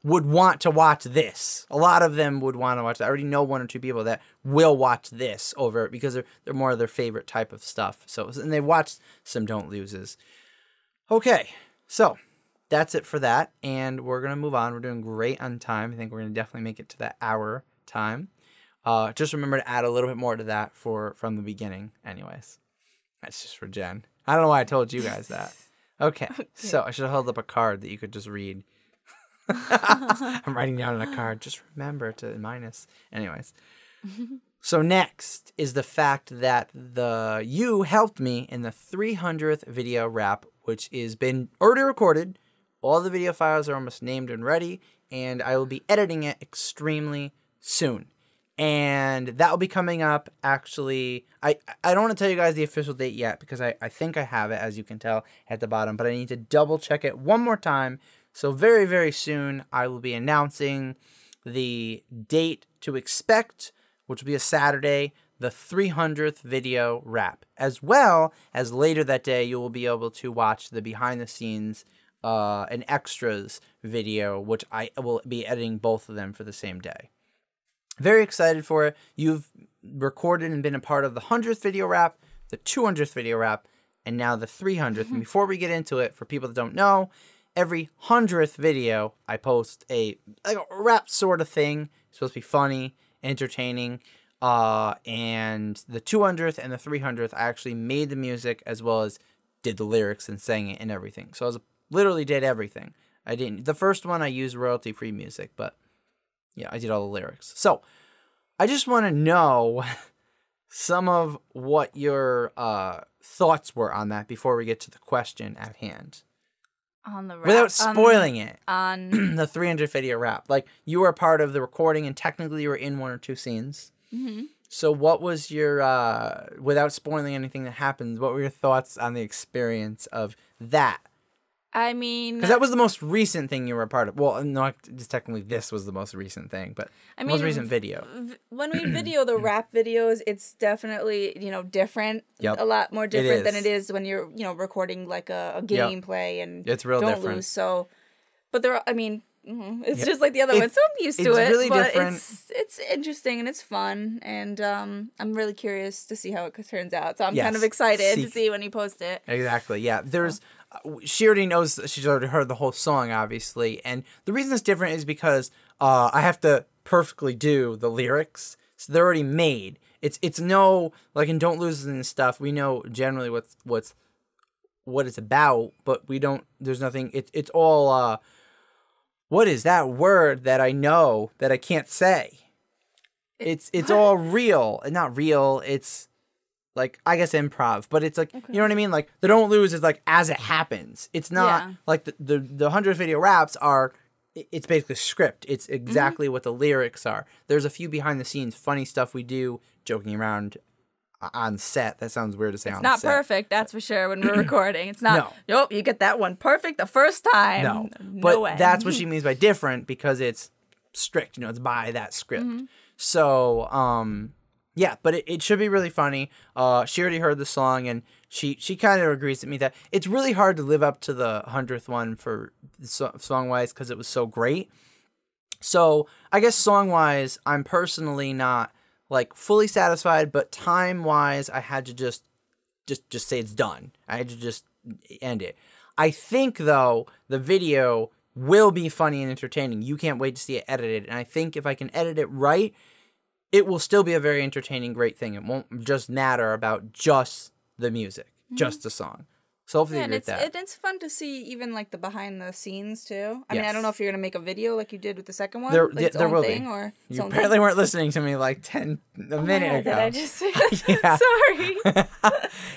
Would want to watch this. A lot of them would want to watch that. I already know 1 or 2 people that will watch this over because they're more of their favorite type of stuff. So, and they've watched some Don't Loses. Okay, so that's it for that, and we're gonna move on. We're doing great on time. I think we're gonna definitely make it to that hour time. Just remember to add a little bit more to that from the beginning. Anyways, that's just for Jen. I don't know why I told you guys that. Okay, so I should have held up a card that you could just read. I'm writing down on a card. Just remember to minus. Anyways. So next is the fact that you helped me in the 300th video wrap, which has been already recorded. All the video files are almost named and ready, and I will be editing it extremely soon. And that will be coming up, actually. I don't want to tell you guys the official date yet because I think I have it, as you can tell, at the bottom. But I need to double check it one more time. So very, very soon, I will be announcing the date to expect, which will be a Saturday, the 300th video wrap. As well as later that day, you will be able to watch the behind-the-scenes and extras video, which I will be editing both of them for the same day. Very excited for it. You've recorded and been a part of the 100th video wrap, the 200th video wrap, and now the 300th. And before we get into it, for people that don't know, every 100th video, I post a rap sort of thing. It's supposed to be funny, entertaining. And the 200th and the 300th, I actually made the music as well as did the lyrics and sang it and everything. So I literally did everything. I didn't. The first one, I used royalty-free music, but Yeah, I did all the lyrics. So I just want to know some of what your thoughts were on that before we get to the question at hand. On the rap, without spoiling it. On The 300 video rap. Like, you were a part of the recording, and technically you were in one or two scenes. Mm-hmm. So what was your, without spoiling anything that happens, what were your thoughts on the experience of that? I mean, Because that was the most recent thing you were a part of. Well, no, just technically this was the most recent thing, but most recent video. When we video the rap videos, it's definitely, different. Yep. A lot more different than is. it is when you're, recording like a gameplay and It's real don't different. lose. So, but it's Yep. just like the other one, so I'm used to It's it. really but different. It's interesting and it's fun, and I'm really curious to see how it turns out. So I'm Yes. kind of excited to see when you post it. Exactly. Yeah. There's. She already knows. She's already heard the whole song, obviously, and the reason it's different is because I have to perfectly do the lyrics, so they're already made. It's no like in Don't Lose and stuff. We know generally what it's about, but we don't. There's nothing. It's all. What is that word that I know that I can't say? It's all real and not real. It's like, I guess improv, but it's like, you know what I mean? Like, the Don't Lose is like as it happens. It's not like the 100 video raps are, it's basically script. It's exactly what the lyrics are. There's a few behind the scenes funny stuff we do, joking around on set. That sounds weird to say on set. It's not perfect, that's for sure, when we're recording. It's not, nope, you get that one perfect the first time. No, No but way. that's what she means by different, because it's strict, it's by that script. So, yeah, but it should be really funny. She already heard the song, and she kind of agrees with me that it's really hard to live up to the 100th one for song-wise because it was so great. So I guess song-wise, I'm personally not like fully satisfied, but time-wise, I had to just say it's done. I had to just end it. I think, though, the video will be funny and entertaining. You can't wait to see it edited, and I think if I can edit it right, it will still be a very entertaining, great thing. It won't just matter about just the music, just the song. So hopefully you agree with that. It's fun to see even like the behind the scenes too. I mean, I don't know if you're gonna make a video like you did with the second one. There will thing, be. Or you apparently weren't listening to me like a minute ago. Did I just say that? Sorry.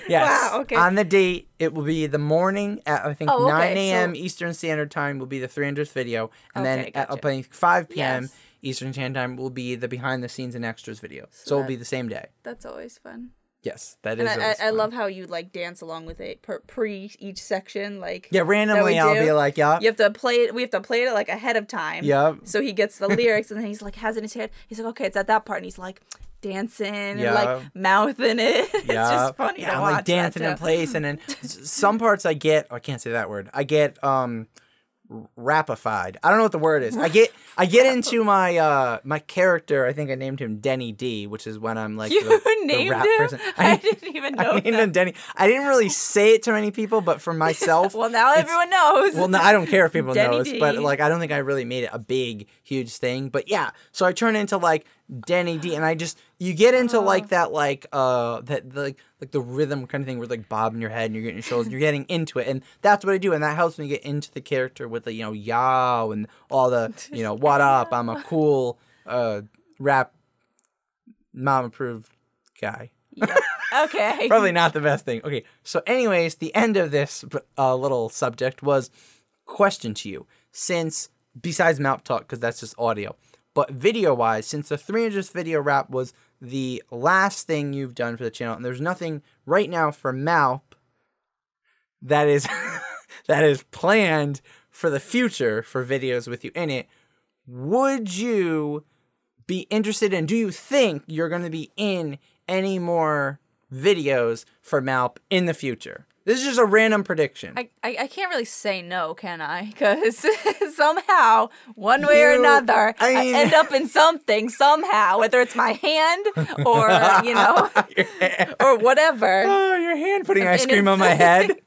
Yes. Wow, okay. On the date, it will be the morning at, I think, 9 a.m. Eastern Standard Time will be the 300th video. And then at I think 5 p.m. Eastern Standard Time will be the behind the scenes and extras video. So it'll be the same day. That's always fun. Yes, that is. I love how you like dance along with it pre each section, like randomly I'll be like, You have to play it. We have to play it like ahead of time. Yep. So he gets the lyrics, and then he's like has it in his head. He's like, okay, it's at that part, and he's like dancing and like mouthing it. It's just funny to watch. I'm like dancing in place, and then some parts I can't say that word. I get rapified. I don't know what the word is. I get into my my character. I think I named him Denny D, which is when I'm like the rap him? person. I didn't even know. I named him Denny. I didn't really say it to many people, but for myself, well, now everyone knows. Well, no, I don't care if people Denny know, D. but like I don't think I really made it a big, huge thing. But yeah, so I turn into like Denny D, and you get into like that like the rhythm kind of thing where like bobbing your head and you're getting your shoulders and you're getting into it, and that's what I do, and that helps me get into the character with the yow and all the what up, I'm a cool rap mom approved guy. Yep. Okay. Probably not the best thing. Okay, so anyways, the end of this little subject was question to you, since besides MALP Talk, because that's just audio. But video-wise, since the 300th video rap was the last thing you've done for the channel, and there's nothing right now for MALP that is that is planned for the future for videos with you in it, would you be interested in, do you think you're going to be in any more videos for MALP in the future? This is just a random prediction. I can't really say no, can I? Because somehow, one way or another, I end up in something somehow, whether it's my hand or, or whatever. Oh, your hand putting ice cream on my head.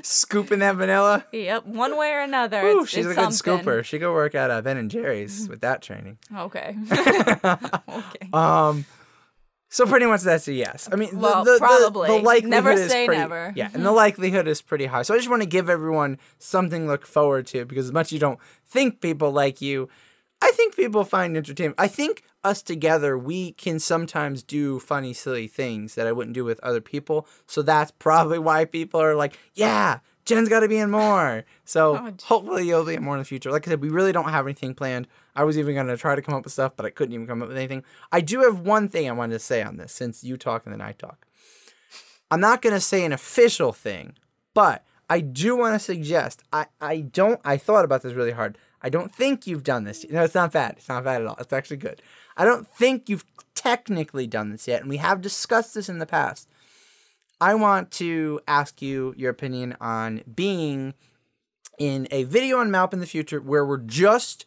Scooping that vanilla. Yep, one way or another. Ooh, it's she's a good scooper. She could work at Ben and Jerry's with that training. Okay. Okay. So pretty much that's a yes. I mean, probably. The likelihood never is say pretty, never. Yeah, and the likelihood is pretty high. So I just want to give everyone something to look forward to, because as much as you don't think people like you, I think people find entertainment. I think us together, we can sometimes do funny, silly things that I wouldn't do with other people. So that's probably why people are like, yeah, Jen's got to be in more. So hopefully you'll be in more in the future. Like I said, we really don't have anything planned. I was even going to try to come up with stuff, but I couldn't even come up with anything. I do have one thing I wanted to say on this, since you talk and then I talk. I'm not going to say an official thing, but I do want to suggest, I thought about this really hard. I don't think you've done this. No, it's not bad. It's not bad at all. It's actually good. I don't think you've technically done this yet, and we have discussed this in the past. I want to ask you your opinion on being in a video on MALP in the future where we're just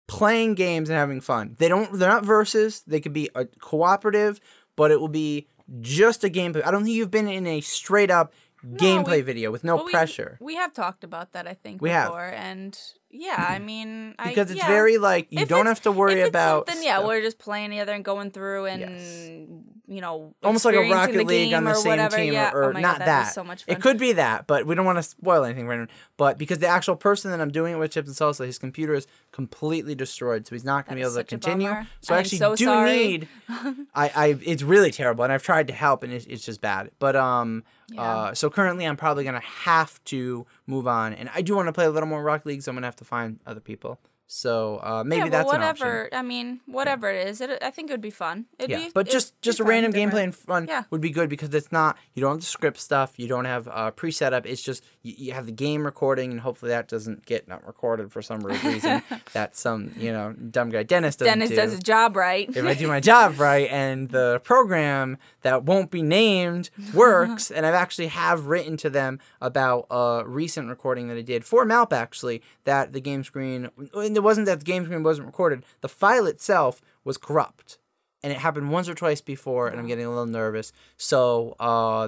playing games and having fun. They're not versus. They could be a cooperative, but it will be just a gameplay. I don't think you've been in a straight up gameplay video with no pressure. We have talked about that, I think, we before, have. And yeah, I mean, because it's very like you don't have to worry about something. Yeah, we're just playing together and going through and you know, almost like a Rocket League on the same whatever. team, yeah. or God, not that. So much fun. It could be that, but we don't want to spoil anything right now. But because the actual person that I'm doing it with, Chips and Salsa, his computer is completely destroyed, so he's not going to be able to continue. So I actually do need. It's really terrible, and I've tried to help, and it's just bad. But so currently I'm probably going to have to move on, and I do want to play a little more Rocket League, so I'm going to have to find other people. So maybe that's an option. I mean, whatever it is, I think it would be fun. But just a random gameplay and fun would be good, because it's not, you don't have the script stuff, you don't have pre-setup. It's just you have the game recording, and hopefully that doesn't get not recorded for some reason that some dumb guy Dennis does his job right. If I do my job right and the program that won't be named works, and I've actually have written to them about a recent recording that I did for MALP, actually, that the game screen. It wasn't that the game screen wasn't recorded. The file itself was corrupt. And it happened once or twice before, and I'm getting a little nervous. So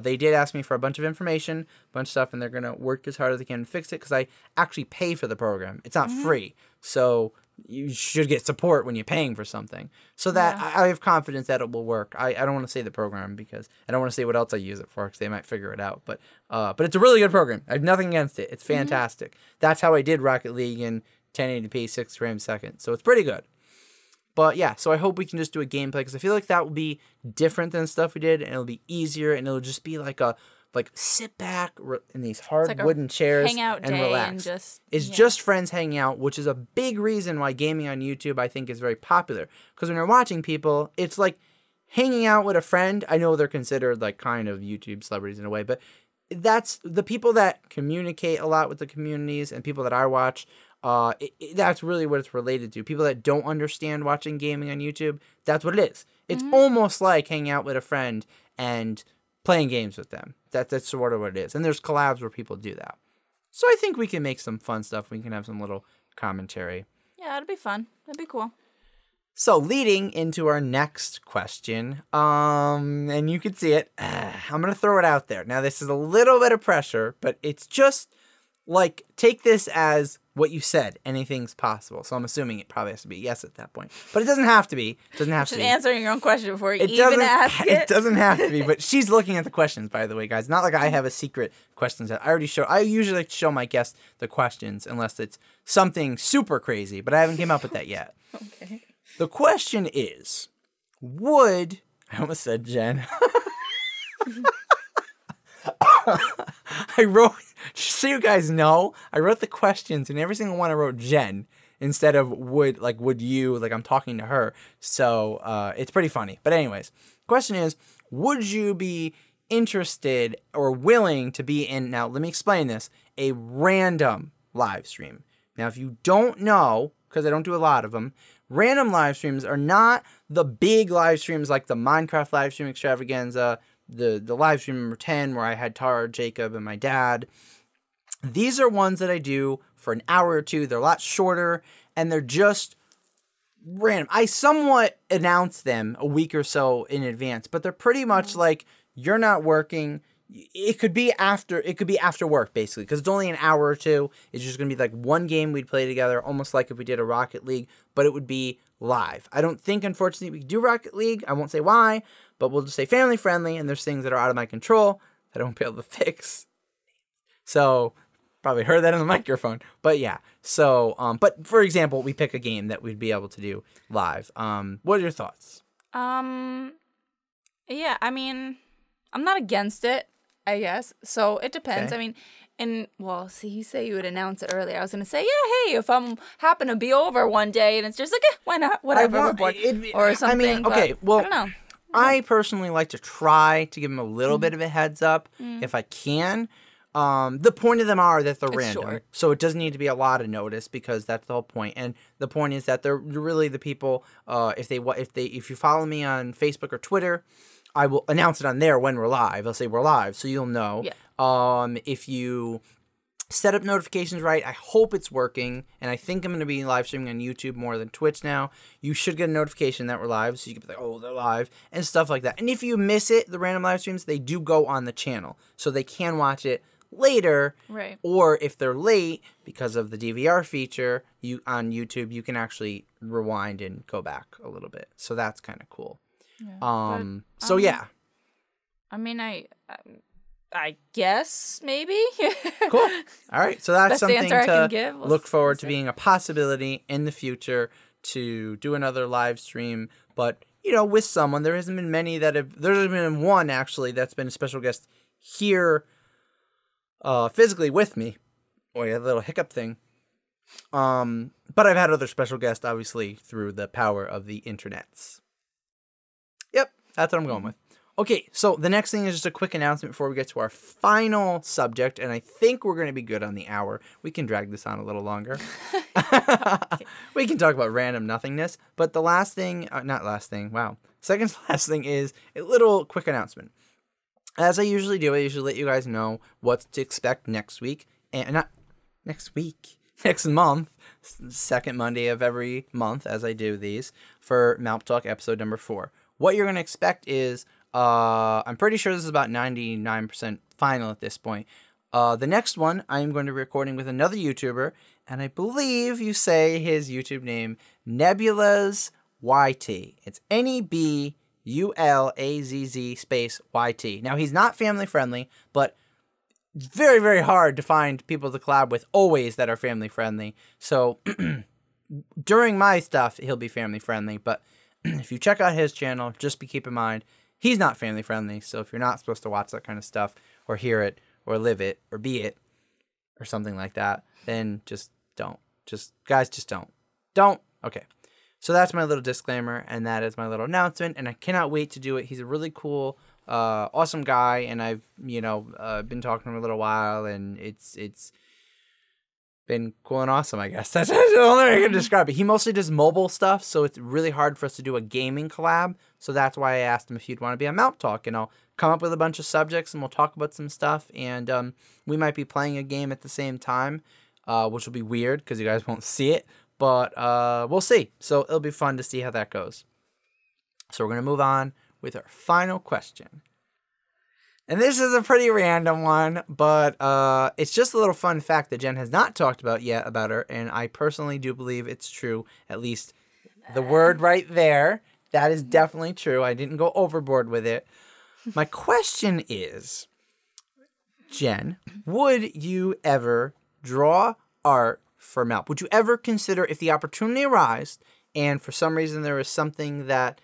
they did ask me for a bunch of information, a bunch of stuff, and they're going to work as hard as they can to fix it, because I actually pay for the program. It's not free. So you should get support when you're paying for something. So that I have confidence that it will work. I don't want to say the program, because I don't want to say what else I use it for, because they might figure it out. But it's a really good program. I have nothing against it. It's fantastic. That's how I did Rocket League in 1080p, 6 frames a second. So it's pretty good. But yeah, so I hope we can just do a gameplay, because I feel like that will be different than stuff we did, and it'll be easier, and it'll just be like sit back in these hard wooden chairs hangout and day relax. And it's just friends hanging out, which is a big reason why gaming on YouTube I think is very popular. Because when you're watching people, it's like hanging out with a friend. I know they're considered like kind of YouTube celebrities in a way, but that's the people that communicate a lot with the communities, and people that I watch. That's really what it's related to. People that don't understand watching gaming on YouTube, that's what it is. It's almost like hanging out with a friend and playing games with them. That's sort of what it is. And there's collabs where people do that. So I think we can make some fun stuff. We can have some little commentary. Yeah, it'd be fun. It'd be cool. So leading into our next question, and you can see it, I'm going to throw it out there. Now, this is a little bit of pressure, but it's just like, take this as what you said. Anything's possible. So I'm assuming it probably has to be yes at that point. But it doesn't have to be. It doesn't have to be. Just answering your own question before you even ask it. It doesn't have to be. But she's looking at the questions, by the way, guys. Not like I have a secret questions that I usually like to show my guests the questions unless it's something super crazy. But I haven't came up with that yet. Okay. The question is, I almost said Jen. I wrote, just so you guys know, I wrote the questions, and every single one I wrote Jen instead of would you, like I'm talking to her. So it's pretty funny. But anyways, question is, would you be interested or willing to be in, now let me explain this, a random live stream? Now, if you don't know, because I don't do a lot of them, random live streams are not the big live streams like the Minecraft live stream extravaganza, the live stream number 10 where I had Tara, Jacob, and my dad. These are ones that I do for an hour or two. They're a lot shorter, and they're just random. I somewhat announce them a week or so in advance, but they're pretty much like, you're not working. It could be after work, basically, because it's only an hour or two. It's just going to be like one game we'd play together, almost like if we did a Rocket League, but it would be live. I don't think, unfortunately, we could do Rocket League. I won't say why, but we'll just say family friendly, and there's things that are out of my control that I won't be able to fix. So Probably heard that in the microphone. But yeah. So, but for example, we pick a game that we'd be able to do live. What are your thoughts? Yeah, I mean, I'm not against it, I guess. So it depends. Okay. I mean, see, you say you would announce it earlier. I was gonna say, yeah, hey, if I'm happen to be over one day and it's just like, why not? Whatever, we're bored. Or something. I mean, okay, well, I don't know. I personally like to try to give them a little bit of a heads up if I can. The point of them are that they're random, short. so it doesn't need to be a lot of notice because that's the whole point. And the point is that they're really the people. If you follow me on Facebook or Twitter, I will announce it on there when we're live. I'll say we're live, so you'll know. Yeah. If you set up notifications right, I hope it's working, and I think I'm going to be live streaming on YouTube more than Twitch now. You should get a notification that we're live, so you can be like, oh, they're live, and stuff like that. And if you miss it, the random live streams, they do go on the channel, so they can watch it later. Right. Or if they're late, because of the DVR feature, on YouTube, you can actually rewind and go back a little bit. So that's kind of cool. Yeah, Yeah. I mean, I guess maybe. Cool. All right. So that's Best something answer I to can give. look forward to being a possibility in the future to do another live stream. But, with someone, there hasn't been many that have, there's been one actually that's been a special guest here physically with me. Oh, yeah, a little hiccup thing. But I've had other special guests, obviously, through the power of the internets. Yep. That's what I'm going with. Okay, so the next thing is just a quick announcement before we get to our final subject, and I think we're going to be good on the hour. We can drag this on a little longer. We can talk about random nothingness, but the last thing, second to last thing is a little quick announcement. As I usually do, I usually let you guys know what to expect next week, and not next week, next month, second Monday of every month as I do these for MALP Talk episode number 4. What you're going to expect is, I'm pretty sure this is about 99% final at this point. The next one, I'm going to be recording with another YouTuber, and I believe you say his YouTube name, Nebula's YT. It's NEBULAZZ space YT. Now, he's not family friendly, but it's very, very hard to find people to collab with always that are family friendly. So, during my stuff, he'll be family friendly, but if you check out his channel, just keep in mind, he's not family friendly. So if you're not supposed to watch that kind of stuff or hear it or live it or be it or something like that, then just don't. Just don't. Don't. Okay. So that's my little disclaimer, and that is my little announcement, and I cannot wait to do it. He's a really cool, awesome guy, and I've, been talking to him a little while, and it's been cool and awesome, I guess. That's the only way I can describe it. He mostly does mobile stuff, so it's really hard for us to do a gaming collab. So that's why I asked him if he'd want to be on MALP Talk, and I'll come up with a bunch of subjects, and we'll talk about some stuff, and we might be playing a game at the same time, which will be weird because you guys won't see it, but we'll see. So it'll be fun to see how that goes. So we're going to move on with our final question. And this is a pretty random one, but it's just a little fun fact that Jen has not talked about yet about her, and I personally do believe it's true. At least the word right there, that is definitely true. I didn't go overboard with it. My question is, Jen, would you ever draw art for MALP? Would you ever consider, if the opportunity arose, and for some reason there was something that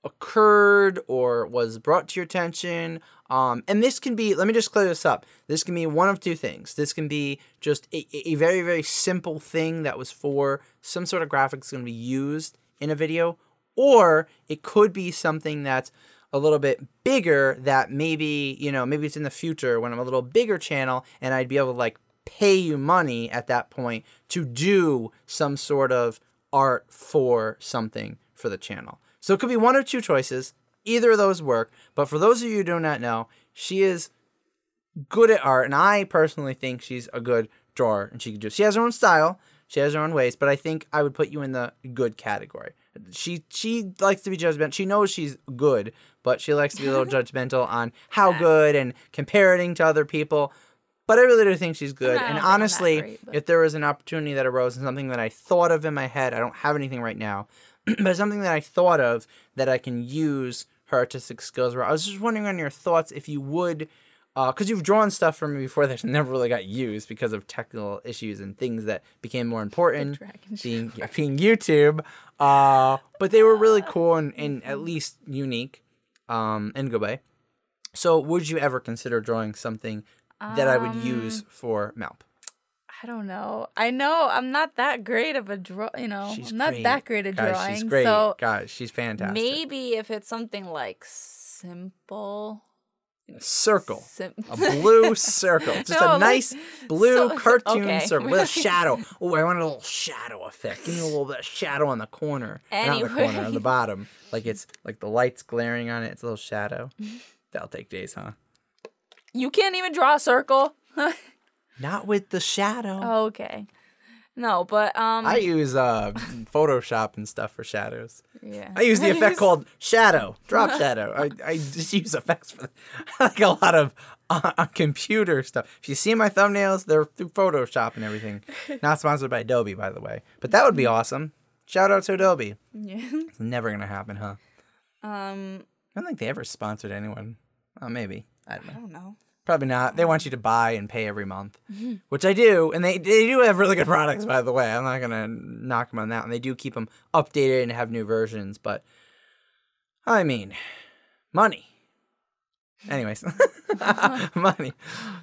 occurred or was brought to your attention, and this can be, let me just clear this up, this can be one of two things. This can be just a very, very simple thing that was for some sort of graphics going to be used in a video, or it could be something that's a little bit bigger that maybe, maybe it's in the future when I'm a little bigger channel and I'd be able to pay you money at that point to do some sort of art for something for the channel. So it could be one or two choices. Either of those work. But for those of you who do not know, she is good at art, and I personally think she's a good drawer. And she has her own style. She has her own ways. But I think I would put you in the good category. She likes to be judgmental. She knows she's good, but she likes to be a little judgmental on how good and comparing to other people. But I really do think she's good. And honestly, if there was an opportunity that arose and something that I thought of in my head, I don't have anything right now, but something that I thought of that I can use her artistic skills. I was just wondering on your thoughts if you would because you've drawn stuff for me before that never really got used because of technical issues and things that became more important, being YouTube. But they were really cool and at least unique in good way. So would you ever consider drawing something that I would use for MALP? I don't know. I know I'm not that great of a I'm not that great at drawing. She's great. So Guys, she's fantastic. maybe if it's something like simple. Circle. A blue circle. Just a nice blue cartoon circle with a shadow. Oh, I want a little shadow effect. Give me a little bit of shadow on the corner. Anyway. Not the corner, on the bottom. Like it's like the light's glaring on it. It's a little shadow. That'll take days, huh? You can't even draw a circle? Not with the shadow. Oh, okay. No, but I use Photoshop and stuff for shadows. Yeah. I use the effect called shadow, drop shadow. I just use effects for like a lot of computer stuff. If you see my thumbnails, they're through Photoshop and everything. Not sponsored by Adobe, by the way. But that would be awesome. Shout out to Adobe. Yeah. It's never gonna happen, huh? I don't think they ever sponsored anyone. Oh, maybe. I don't know. know. Probably not. They want you to buy and pay every month, which I do. And they do have really good products, by the way. I'm not going to knock them on that. And they do keep them updated and have new versions. But, I mean, money. Anyways, money.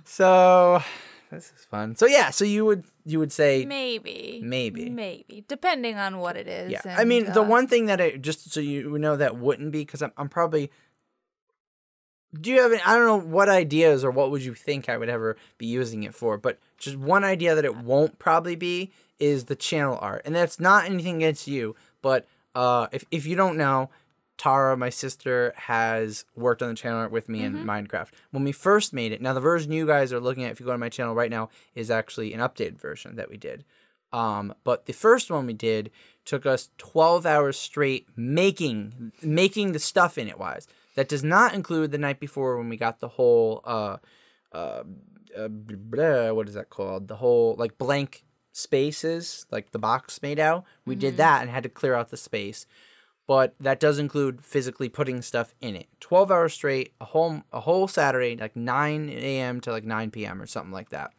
So, this is fun. So, yeah. So, you would say... Maybe. Depending on what it is. Yeah. And, I mean, the one thing that just so you know that wouldn't be, because I'm probably... Do you have I don't know what ideas or what would you think I would ever be using it for, but just one idea that it won't probably be is the channel art. And that's not anything against you, but if you don't know, Tara, my sister, has worked on the channel art with me in Minecraft. When we first made it, now the version you guys are looking at, if you go to my channel right now, is actually an updated version that we did. But the first one we did took us 12 hours straight making the stuff in it wise. That does not include the night before when we got the whole, what is that called? The whole, like, blank spaces, like the box made out. We did that and had to clear out the space. But that does include physically putting stuff in it. 12 hours straight, a whole Saturday, like 9 a.m. to like 9 p.m. or something like that.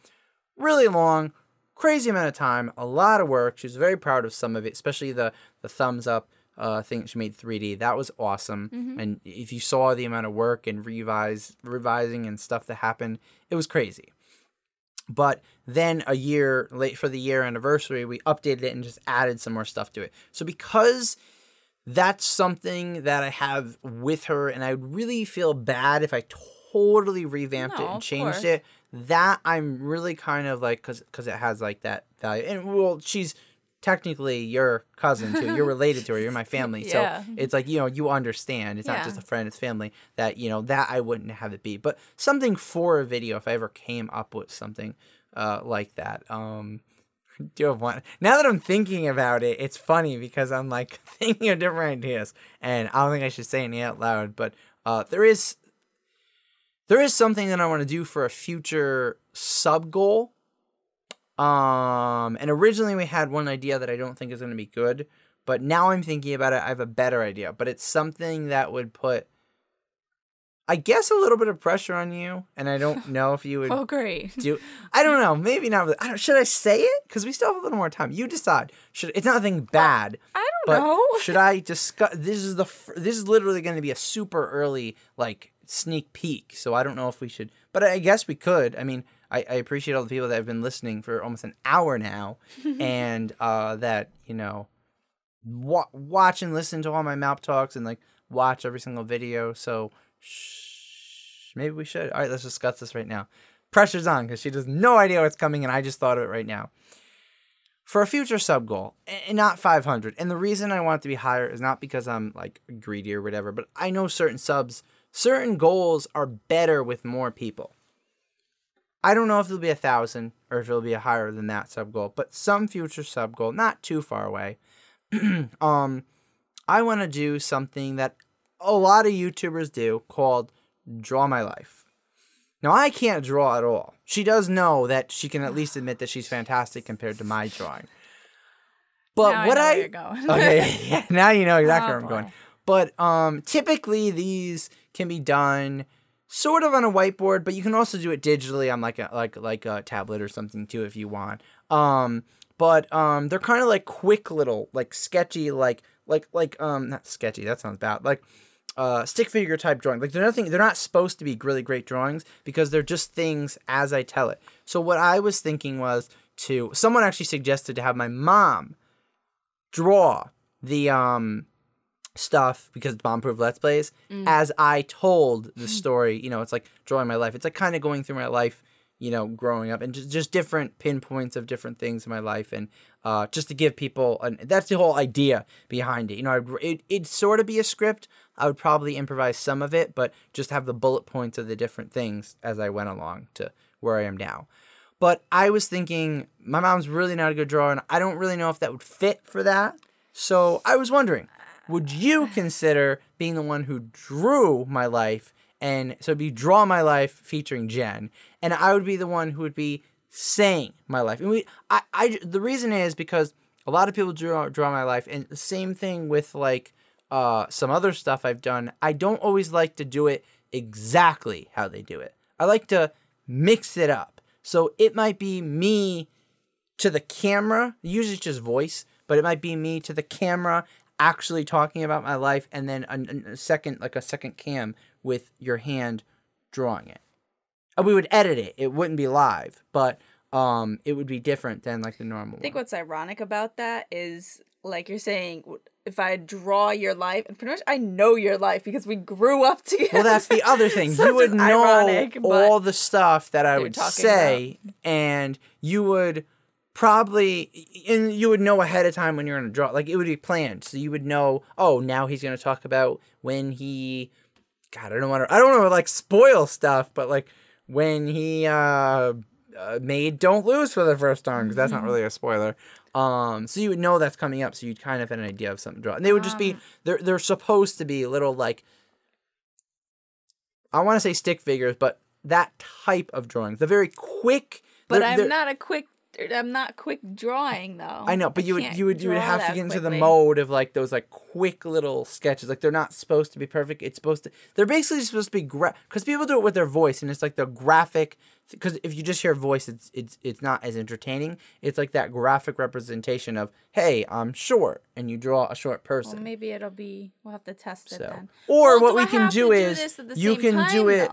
Really long, crazy amount of time, a lot of work. She was very proud of some of it, especially the thumbs up. Thing she made 3D. That was awesome. And if you saw the amount of work and revising and stuff that happened, it was crazy. But then a year late for the year anniversary, we updated it and just added some more stuff to it. So because that's something that I have with her, and I would really feel bad if I totally revamped it and changed it, that I'm really kind of like, because it has like that value. And well, she's technically your cousin too. You're related to her. You're my family. Yeah. So it's like, you understand. It's not just a friend, it's family. That, that I wouldn't have it be. But something for a video, if I ever came up with something like that. Do have one. Now that I'm thinking about it, it's funny because I'm like thinking of different ideas. And I don't think I should say any out loud. But there is something that I want to do for a future sub goal. And originally we had one idea that I don't think is going to be good, but now I'm thinking about it, I have a better idea, but it's something that would put, I guess, a little bit of pressure on you, and I don't know if you would Oh, great. I don't know, maybe not really. Should I say it? Because we still have a little more time. You decide. It's nothing bad. I don't know. Should I discuss, this is literally going to be a super early, like, sneak peek, so I don't know if we should, but I guess we could. I mean, I appreciate all the people that have been listening for almost an hour now, and that, watch and listen to all my MALP talks and, like, watch every single video, so maybe we should. All right, let's discuss this right now. Pressure's on, because she has no idea what's coming, and I just thought of it right now. For a future sub goal, and not 500, and the reason I want it to be higher is not because I'm, like, greedy or whatever, but I know certain goals are better with more people. I don't know if it'll be 1,000 or if it'll be higher than that sub goal, but some future sub goal, not too far away. I want to do something that a lot of YouTubers do called Draw My Life. Now, I can't draw at all. She does know that she can at least admit that she's fantastic compared to my drawing. But now what I know where you're going. Okay, yeah, now you know exactly Oh, where I'm boy. going. But typically these can be done sort of on a whiteboard, but you can also do it digitally on like a tablet or something too if you want. But they're kind of like quick little, like sketchy, like not sketchy, that sounds bad, like stick figure type drawing. Like they're not supposed to be really great drawings because they're just things as I tell it. So what I was thinking was someone actually suggested to have my mom draw the stuff, because it's bomb-proof Let's Plays, as I told the story. It's like drawing my life. It's like kind of going through my life, growing up, and just different pinpoints of different things in my life, and just to give people, that's the whole idea behind it. It'd sort of be a script. I would probably improvise some of it, but just have the bullet points of the different things as I went along to where I am now. But I was thinking, my mom's really not a good drawer, and I don't really know if that would fit for that. So I was wondering, would you consider being the one who drew my life? And so it'd be Draw My Life featuring Jen, and I would be the one who would be saying my life. And the reason is because a lot of people draw my life, and the same thing with like some other stuff I've done. I don't always like to do it exactly how they do it. I like to mix it up. So it might be me to the camera, usually it's just voice, but it might be me to the camera actually talking about my life, and then a second cam with your hand drawing it. We would edit it. It wouldn't be live, but it would be different than like the normal one. I think what's ironic about that is, like you're saying, if I draw your life, and pretty much I know your life because we grew up together. Well, that's the other thing. So you would know ironic, all the stuff that I would say, and you would probably, and you would know ahead of time when you're going to draw. Like, it would be planned, so you would know, oh, now he's going to talk about when he, God, I don't want to like spoil stuff, but like when he made Don't Lose for the first time, because that's not really a spoiler. So you would know that's coming up, so you'd kind of have an idea of something to draw. And they would just be, they're supposed to be little, like, I want to say stick figures, but that type of drawings. The very quick. But I'm not quick drawing though. I know, but you would have to get into the mode of like those like quick little sketches. Like, they're not supposed to be perfect. They're basically supposed to be because people do it with their voice, and it's like the graphic. Because if you just hear voice, it's not as entertaining. It's like that graphic representation of, hey, I'm short, and you draw a short person. Well, maybe we'll have to test it then. Or what we can do is you can do it.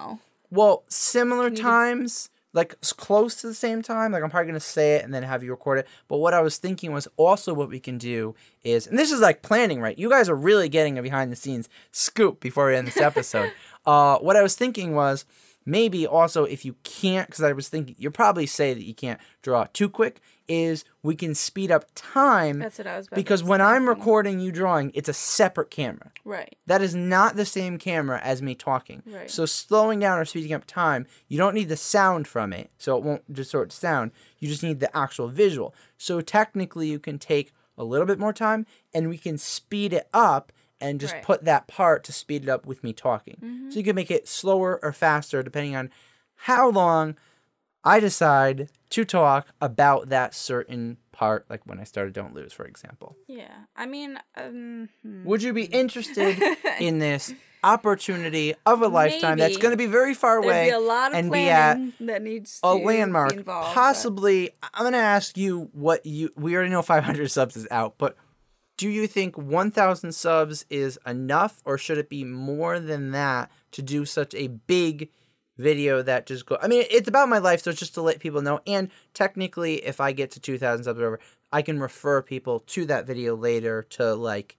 Well, similar times. Like, close to the same time. Like, I'm probably going to say it and then have you record it. But what I was thinking was also what we can do is, and this is like planning, right? You guys are really getting a behind-the-scenes scoop before we end this episode. What I was thinking was maybe also if you can't, because I was thinking, you'll probably say that you can't draw too quick, is we can speed up time. That's what I was about because when I'm recording you drawing, it's a separate camera. Right. That is not the same camera as me talking. Right. So slowing down or speeding up time, you don't need the sound from it, so it won't distort sound. You just need the actual visual. So technically you can take a little bit more time, and we can speed it up and just put that part to speed it up with me talking. Mm-hmm. So you can make it slower or faster depending on how long I decide to talk about that certain part, like when I started Don't Lose, for example. Yeah. I mean, would you be interested in this opportunity of a lifetime that's going to be very far away and be at that needs a to landmark? be involved, possibly, I'm going to ask you we already know 500 subs is out, but do you think 1,000 subs is enough, or should it be more than that to do such a big video that just go? I mean, it's about my life, so it's just to let people know. And technically, if I get to 2,000 subs or whatever, I can refer people to that video later to like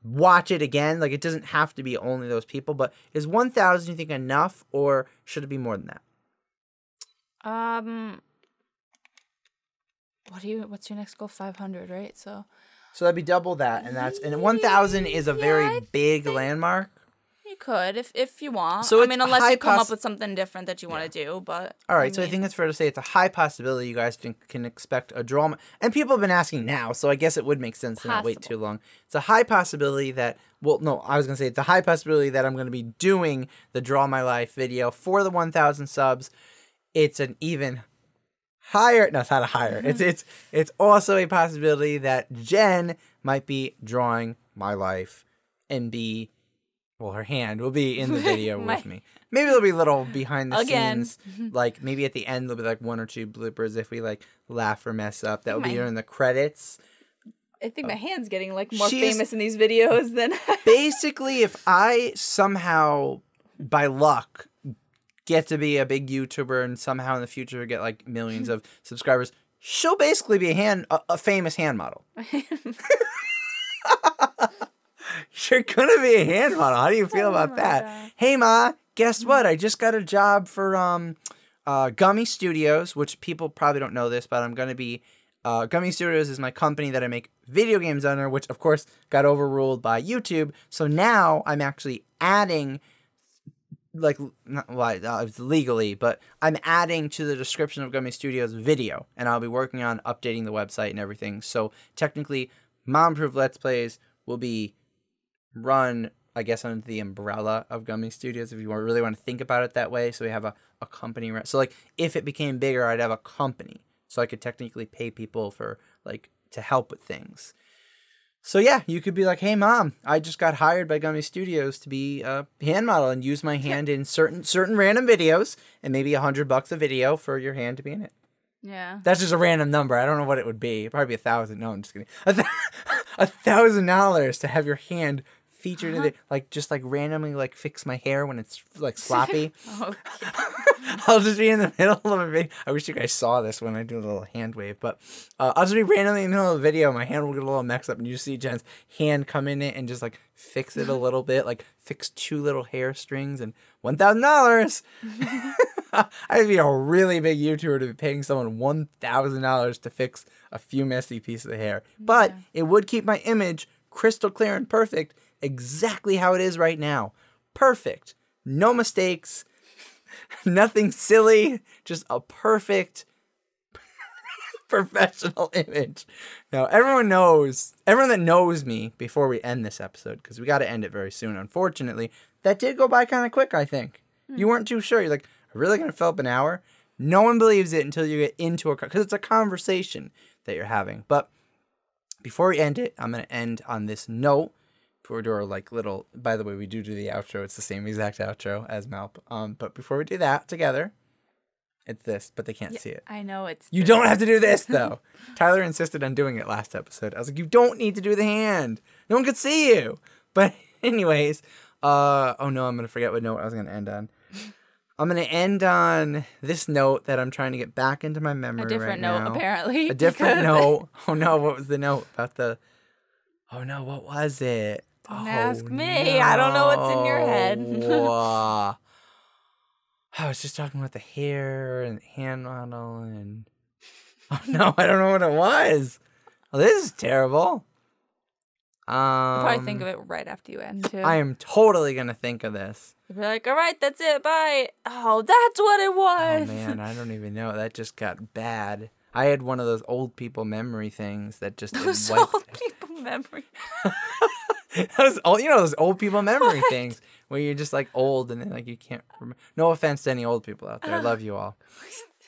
watch it again. Like, it doesn't have to be only those people. But is 1,000 you think enough, or should it be more than that? What's your next goal? 500, right? So that'd be double that, and 1,000 is a very big landmark. You could, if you want. So unless you come up with something different that you want to do, but... All right, so I think it's fair to say it's a high possibility you guys can expect a drama. And people have been asking now, so I guess it would make sense to not wait too long. It's a high possibility that... Well, no, I was going to say it's a high possibility that I'm going to be doing the Draw My Life video for the 1,000 subs. It's an even higher... No, it's not a higher. It's also a possibility that Jen might be drawing my life and be well, her hand will be in the video with me. Maybe there'll be little behind the Again. scenes, like maybe at the end there'll be like 1 or 2 bloopers if we like laugh or mess up. That will be during the credits. I think my hand's getting like more She's- famous in these videos than. Basically, if I somehow, by luck, get to be a big YouTuber and somehow in the future get like millions of subscribers, she'll basically be a famous hand model. You're gonna be a hand model. How do you feel about that? God. Hey, Ma, guess what? I just got a job for Gummy Studios, which people probably don't know this, but I'm gonna be. Gummy Studios is my company that I make video games under, which of course got overruled by YouTube. So now I'm actually adding, like, it's legally, but I'm adding to the description of Gummy Studios video, and I'll be working on updating the website and everything. So technically, Mom Proof Let's Plays will be run, I guess, under the umbrella of Gummy Studios, if you really want to think about it that way. So we have a company. So like, if it became bigger, I'd have a company. So I could technically pay people for, like, to help with things. So yeah, you could be like, hey, Mom, I just got hired by Gummy Studios to be a hand model and use my hand in certain random videos, and maybe $100 a video for your hand to be in it. Yeah. That's just a random number. I don't know what it would be. It'd probably be 1,000. No, I'm just kidding. $1,000 to have your hand featured in it, like, just like randomly like fix my hair when it's like sloppy. Okay. I'll just be in the middle of a video. I wish you guys saw this when I do a little hand wave, but I'll just be randomly in the middle of the video. My hand will get a little mixed up, and you see Jen's hand come in it and just like fix it a little bit, like fix 2 little hair strings, and $1,000. I'd be a really big YouTuber to be paying someone $1,000 to fix a few messy pieces of hair, but it would keep my image crystal clear and perfect, exactly how it is right now. Perfect. No mistakes. Nothing silly. Just a perfect professional image. Now, everyone that knows me before we end this episode, because we got to end it very soon, unfortunately, that did go by kind of quick, I think. You weren't too sure. You're like, I'm really going to fill up an hour? No one believes it until you get into because it's a conversation that you're having. But before we end it, I'm going to end on this note. Before we do our like little, by the way, we do the outro. It's the same exact outro as MALP. But before we do that together, it's this, but they can't see it. I know it's. You don't have to do this though. Tyler insisted on doing it last episode. I was like, you don't need to do the hand. No one could see you. But anyways, oh no, I'm gonna forget what note I was gonna end on. I'm gonna end on this note that I'm trying to get back into my memory. A different note, now. apparently. A different note. Oh no, what was the note about the? Oh no, what was it? Don't ask me. I don't know what's in your head. I was just talking about the hair and hand model and... Oh, no, I don't know what it was. Well, this is terrible. I'll probably think of it right after you end, too. I am totally going to think of this. You'll be like, all right, that's it, bye. Oh, that's what it was. Oh, man, I don't even know. That just got bad. I had one of those old people memory things that just... Those wiped... old people memory. those old people memory things where you're just like old and then like you can't remember. No offense to any old people out there. I love you all.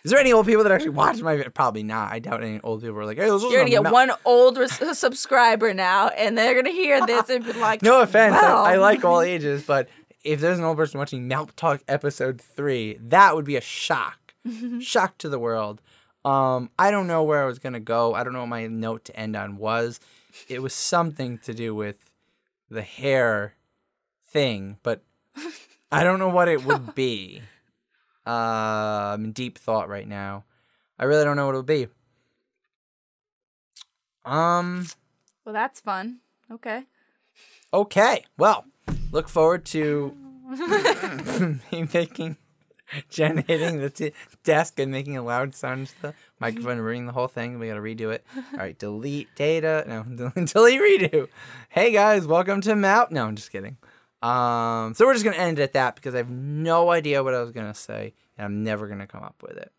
Is there any old people that actually watch my video? Probably not. I doubt any old people are like, hey, this You're going to get one old subscriber now, and they're going to hear this and be like, no offense. wow. I like all ages, but if there's an old person watching MALP Talk episode 3, that would be a shock. Shock to the world. I don't know where I was going to go. I don't know what my note to end on was. It was something to do with the hair thing, but I don't know what it would be. I'm in deep thought right now. I really don't know what it would be. Well, that's fun. Okay. Okay. Well, look forward to me making Jen hitting the desk and making a loud sound to the microphone and ruining the whole thing. We got to redo it. All right, delete data. No, delete redo. Hey guys, welcome to MALP. No, I'm just kidding. So we're just gonna end it at that because I have no idea what I was gonna say and I'm never gonna come up with it.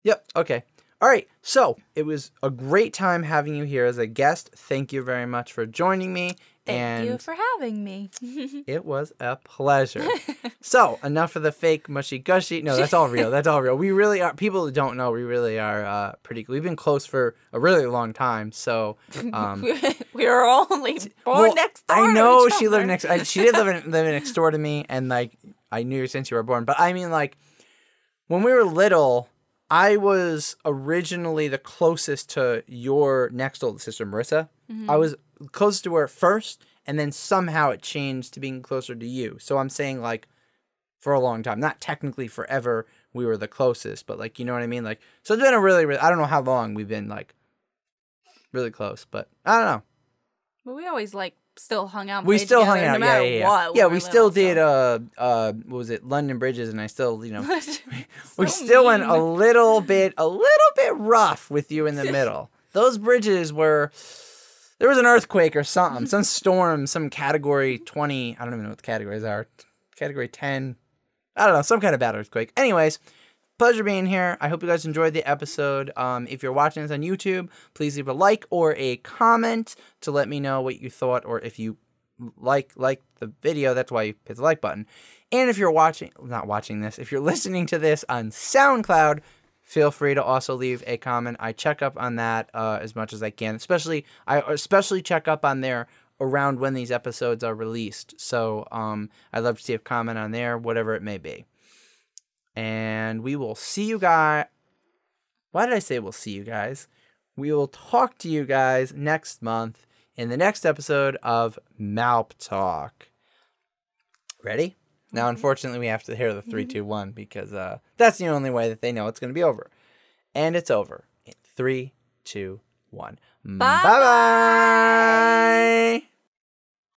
Yep. Okay. All right, so it was a great time having you here as a guest. Thank you very much for joining me. Thank you for having me. It was a pleasure. So, enough of the fake mushy gushy. No, that's all real. That's all real. We really are, people who don't know, we really are pretty cool. We've been close for a really long time. So, we were only born next door. I know to each she lived other. she did live next door to me, and like I knew her since you were born. But I mean, like when we were little, I was originally the closest to your next oldest sister, Marissa. Mm-hmm. I was closest to her first, and then somehow it changed to being closer to you. So I'm saying, like, for a long time. Not technically forever we were the closest, but, like, you know what I mean? Like, so it's been a really, I don't know how long we've been, like, really close, but I don't know. But we always, like, still hung out. We still hung together, out, no matter yeah. what. Yeah, when we we're still little, did, what was it, London Bridges, and I still, you know, we So still went mean. a little bit rough with you in the middle. Those bridges were, there was an earthquake or something, some storm, some category 20, I don't even know what the categories are, category 10, I don't know, some kind of bad earthquake. Anyways, pleasure being here. I hope you guys enjoyed the episode. If you're watching this on YouTube, please leave a like or a comment to let me know what you thought, or if you like the video, that's why you hit the like button. And if you're if you're listening to this on SoundCloud, feel free to also leave a comment. I check up on that as much as I can. I especially check up on there around when these episodes are released. So I'd love to see a comment on there, whatever it may be. And we will see you guys. Why did I say we'll see you guys? We will talk to you guys next month in the next episode of MALP Talk. Ready? Now, unfortunately, we have to hear the 3, 2, 1 because that's the only way that they know it's going to be over. And it's over. In 3, 2, 1. Bye-bye.